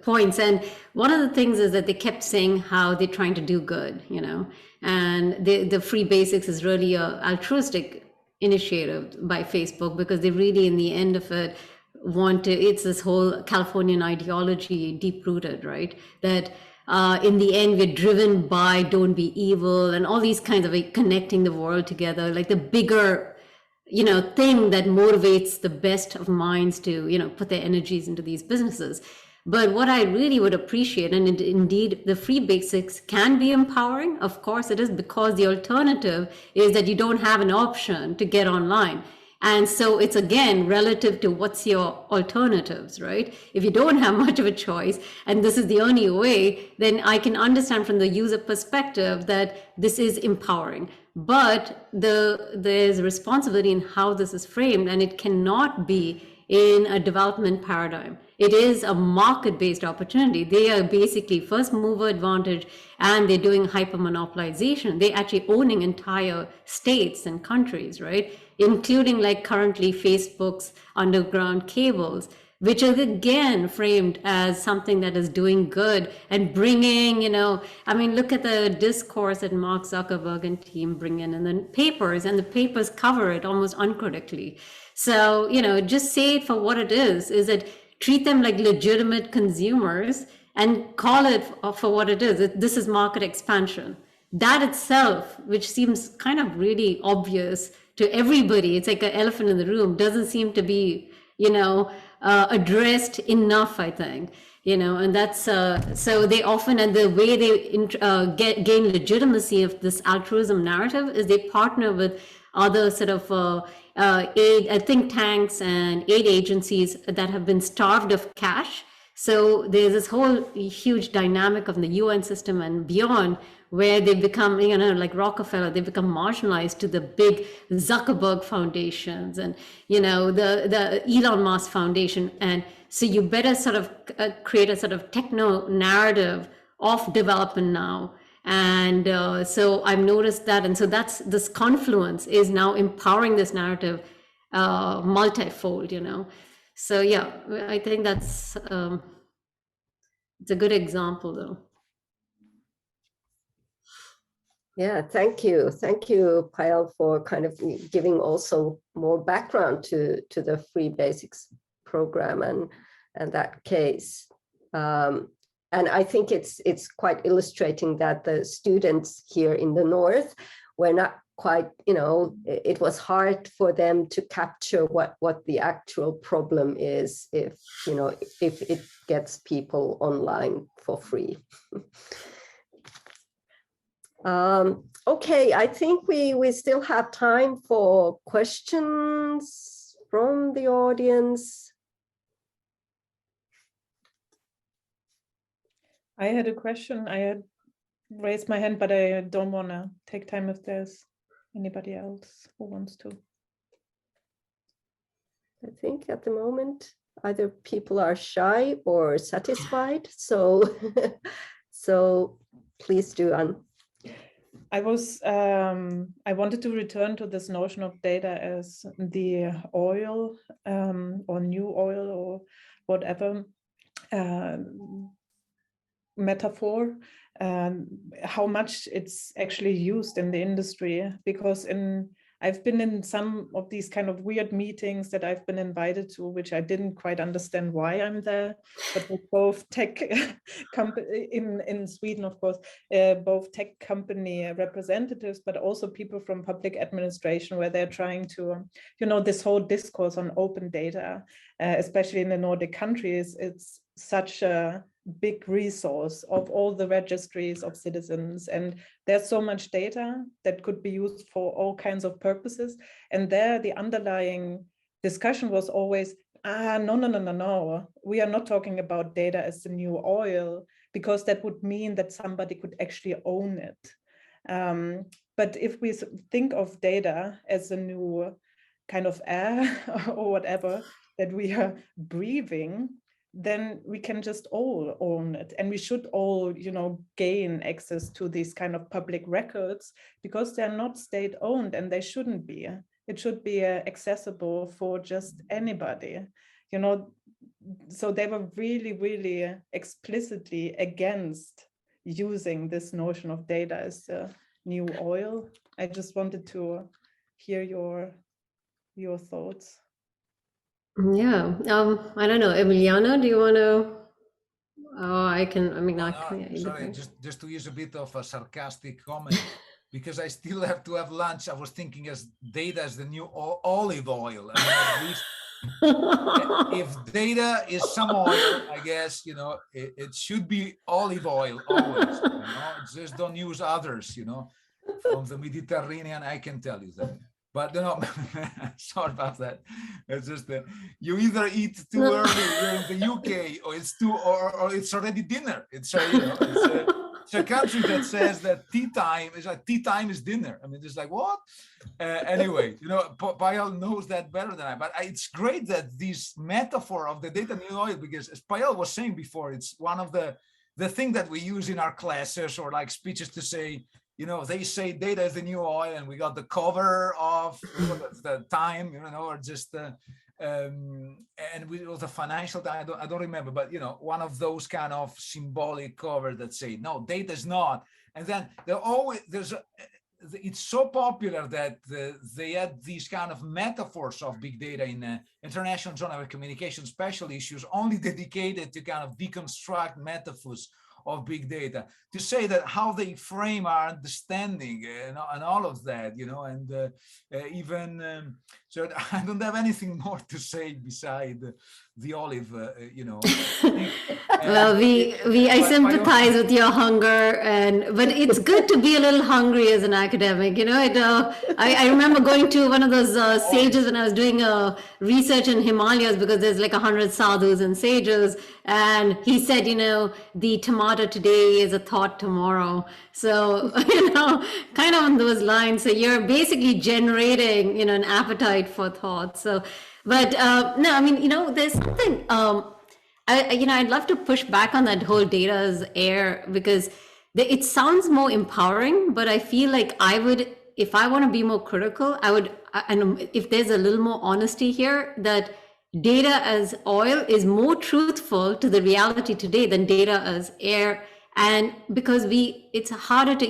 points. And one of the things is that they kept saying how they're trying to do good, you know, and the free basics is really a altruistic initiative by Facebook, because they really, in the end of it, want to, it's this whole Californian ideology deep rooted, right? That in the end, we're driven by don't be evil and all these kinds of like, connecting the world together, like the bigger, thing that motivates the best of minds to, put their energies into these businesses. But what I really would appreciate, and indeed the free basics can be empowering, of course it is, because the alternative is that you don't have an option to get online. And so it's again relative to what's your alternatives, right? If you don't have much of a choice and this is the only way, then I can understand from the user perspective that this is empowering. But there's responsibility in how this is framed, and it cannot be in a development paradigm. It is a market-based opportunity. They are basically first mover advantage, and they're doing hyper monopolization. They're actually owning entire states and countries, right? Including like currently Facebook's underground cables, which is again framed as something that is doing good and bringing, look at the discourse that Mark Zuckerberg and team bring in the papers, and the papers cover it almost uncritically. So, just say it for what it is that treat them like legitimate consumers and call it for what it is. This is market expansion. That itself, which seems kind of really obvious to everybody, it's like an elephant in the room, doesn't seem to be, addressed enough, I think, and that's, so they often, and the way they gain legitimacy of this altruism narrative is they partner with other sort of aid think tanks and aid agencies that have been starved of cash. So there's this whole huge dynamic of the UN system and beyond, where they become, like Rockefeller, they become marginalized to the big Zuckerberg foundations and, the Elon Musk Foundation. And so you better sort of create a sort of techno narrative of development now. And so I've noticed that. And so that's this confluence is now empowering this narrative multifold, So yeah, I think that's, it's a good example though. Yeah, thank you. Thank you, Payal, for kind of giving also more background to the Free Basics program and that case. And I think it's quite illustrating that the students here in the North were not quite, it was hard for them to capture what the actual problem is if it gets people online for free. Okay, I think we still have time for questions from the audience. I had a question. I had raised my hand, but I don't want to take time if there's anybody else who wants to. I think at the moment, either people are shy or satisfied. So, so please do. I wanted to return to this notion of data as the oil or new oil or whatever metaphor, how much it's actually used in the industry, because I've been in some of these kind of weird meetings that I've been invited to, which I didn't quite understand why I'm there, but with both tech company in Sweden, of course, both tech company representatives, but also people from public administration, where they're trying to, this whole discourse on open data, especially in the Nordic countries, it's such a big resource of all the registries of citizens, and there's so much data that could be used for all kinds of purposes. And there the underlying discussion was always, no, we are not talking about data as the new oil, because that would mean that somebody could actually own it. But if we think of data as a new kind of air or whatever that we are breathing, then we can just all own it, and we should all, gain access to these kind of public records, because they're not state owned, and they shouldn't be. It should be accessible for just anybody, So they were really, really explicitly against using this notion of data as the new oil. I just wanted to hear your thoughts. Yeah. I don't know. Emiliano, do you want to? Oh, I can. I mean, Oh, I no, can. sorry, just to use a bit of a sarcastic comment, because I still have to have lunch. I was thinking as data as the new olive oil. I mean, at least if data is some oil, I guess, it should be olive oil always, just don't use others, from the Mediterranean, I can tell you that. But sorry about that. It's just you either eat too early here in the UK, or it's or it's already dinner. It's it's a country that says that tea time is dinner. I mean, it's like, what? Anyway, Payal knows that better than I. But it's great that this metaphor of the data new oil, because as Payal was saying before, it's one of the thing that we use in our classes or like speeches to say, they say data is the new oil, and we got the cover of the time, or just and we was a financial. I don't remember, but one of those kind of symbolic covers that say no, data is not. And then it's so popular that they had these kind of metaphors of big data in International Journal of Communication special issues, only dedicated to kind of deconstruct metaphors of big data, to say that how they frame our understanding and all of that, and even so I don't have anything more to say beside the olive, Well, I sympathize with your hunger, but it's good to be a little hungry as an academic. I remember going to one of those sages when I was doing research in Himalayas, because there's like 100 sadhus and sages, and he said, the tomato today is a thought tomorrow. So kind of on those lines. So you're basically generating an appetite for thought. So, but no, I mean, there's something. I'd love to push back on that whole data as air, because it sounds more empowering, but I feel like if I want to be more critical, and if there's a little more honesty here, that data as oil is more truthful to the reality today than data as air. And because it's harder to,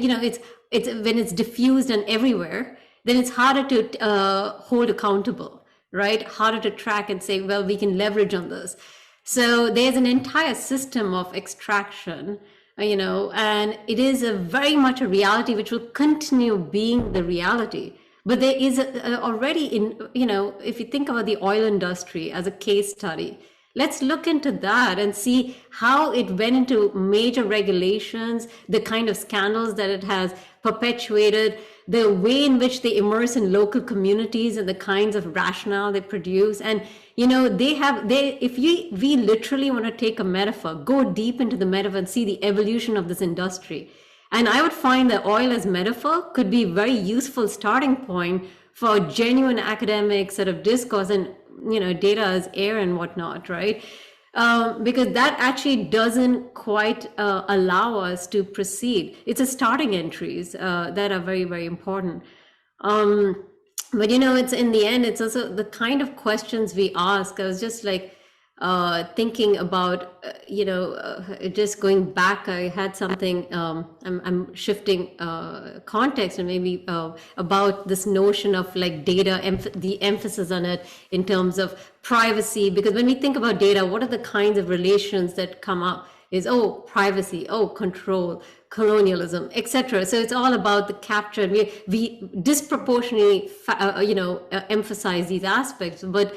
it's when it's diffused and everywhere, then it's harder to hold accountable, right? Harder to track and say, well, we can leverage on this. So there's an entire system of extraction, and it is very much a reality which will continue being the reality. But there is already if you think about the oil industry as a case study, let's look into that and see how it went into major regulations, the kind of scandals that it has perpetuated, the way in which they immerse in local communities and the kinds of rationale they produce. And if we literally want to take a metaphor, go deep into the metaphor and see the evolution of this industry. And I would find that oil as metaphor could be a very useful starting point for genuine academic sort of discourse and, data as air and whatnot, right? Because that actually doesn't quite allow us to proceed. It's a starting entries that are very, very important. But it's in the end, it's also the kind of questions we ask. I was just like thinking about, just going back. I had something. I'm shifting context, and maybe about this notion of like data, the emphasis on it in terms of privacy. Because when we think about data, what are the kinds of relations that come up? Is privacy, control, colonialism, etc. So it's all about the capture. We disproportionately, emphasize these aspects, but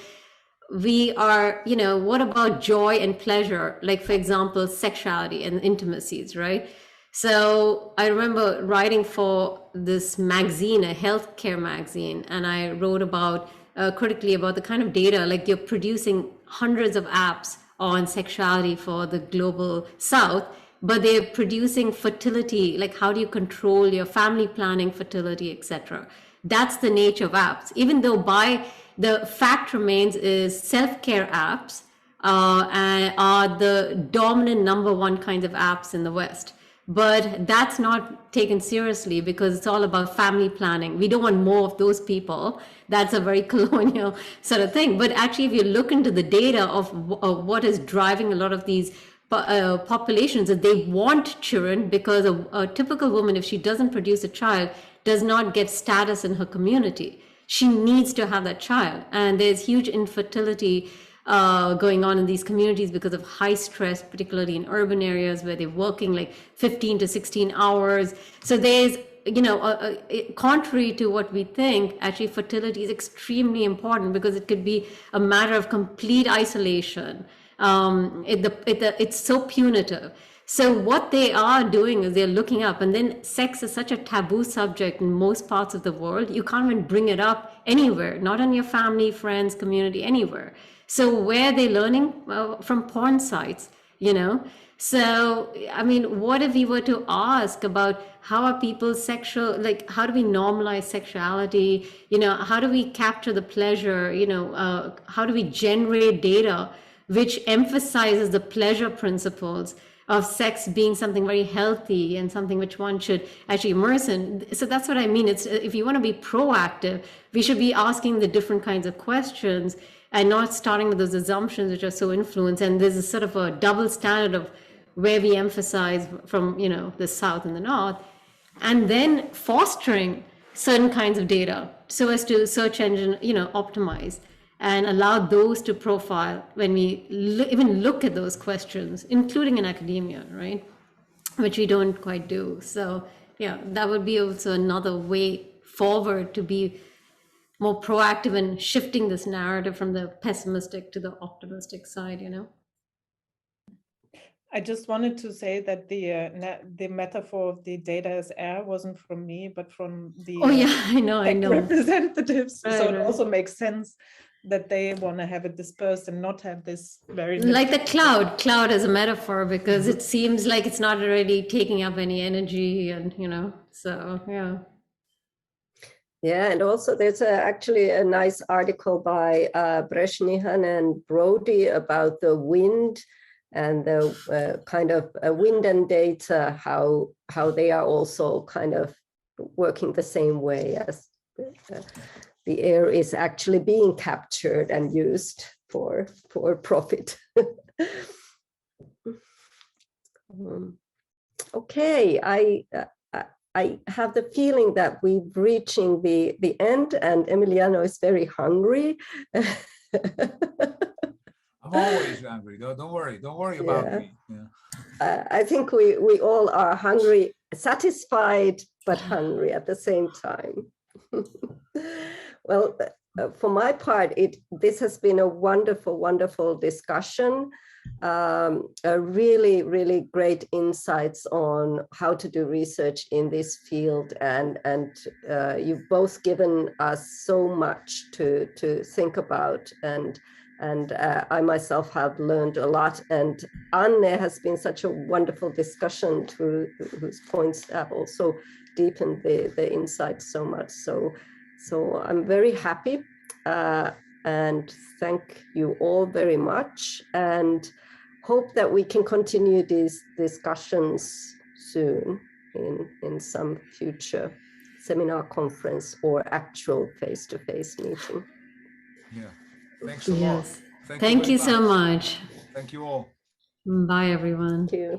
we are, what about joy and pleasure? Like, for example, sexuality and intimacies, right? So I remember writing for this magazine, a healthcare magazine, and I wrote about critically about the kind of data, like you're producing hundreds of apps on sexuality for the global south, but they're producing fertility, like how do you control your family planning, fertility, etc. That's the nature of apps, even though by the fact remains is self-care apps are the dominant number one kinds of apps in the West. But that's not taken seriously because it's all about family planning. We don't want more of those people. That's a very colonial sort of thing. But actually, if you look into the data of what is driving a lot of these populations, that they want children because a typical woman, if she doesn't produce a child, does not get status in her community. she needs to have that child. And there's huge infertility going on in these communities because of high stress, particularly in urban areas where they're working like 15 to 16 hours. So there's, contrary to what we think, actually fertility is extremely important because it could be a matter of complete isolation. It's so punitive. So what they are doing is they're looking up, and then sex is such a taboo subject in most parts of the world. You can't even bring it up anywhere, not in your family, friends, community, anywhere. So where are they learning? From porn sites, So, I mean, what if we were to ask about how are people sexual, like how do we normalize sexuality? How do we capture the pleasure? How do we generate data which emphasizes the pleasure principles of sex being something very healthy and something which one should actually immerse in? So that's what I mean. It's, if you want to be proactive, we should be asking the different kinds of questions and not starting with those assumptions which are so influenced. And there's a sort of a double standard of where we emphasize from, the South and the North, and then fostering certain kinds of data so as to search engine, optimize and allow those to profile when we even look at those questions, including in academia, right? Which we don't quite do. So yeah, that would be also another way forward to be more proactive in shifting this narrative from the pessimistic to the optimistic side, I just wanted to say that the metaphor of the data as air wasn't from me, but from the I know representatives. Right, so it also makes sense that they want to have it dispersed and not have this very like the cloud as a metaphor, because it seems like it's not really taking up any energy, and so Yeah, and also there's actually a nice article by Brezhnevan and Brody about the wind and the kind of wind and data, how they are also kind of working the same way as the air is actually being captured and used for profit. Okay, I have the feeling that we're reaching the end, and Emiliano is very hungry. I'm always hungry. Don't worry about me. Yeah. I think we all are hungry, satisfied, but hungry at the same time. Well, for my part, this has been a wonderful, wonderful discussion. Really, really great insights on how to do research in this field, and you've both given us so much to think about, and I myself have learned a lot, and Anne has been such a wonderful discussion whose points have also deepened the insights so much. So I'm very happy, and thank you all very much, and hope that we can continue these discussions soon in some future seminar, conference, or actual face-to-face meeting. Yeah, thanks a lot. Thank you so much. Thank you all. Bye, everyone. Thank you.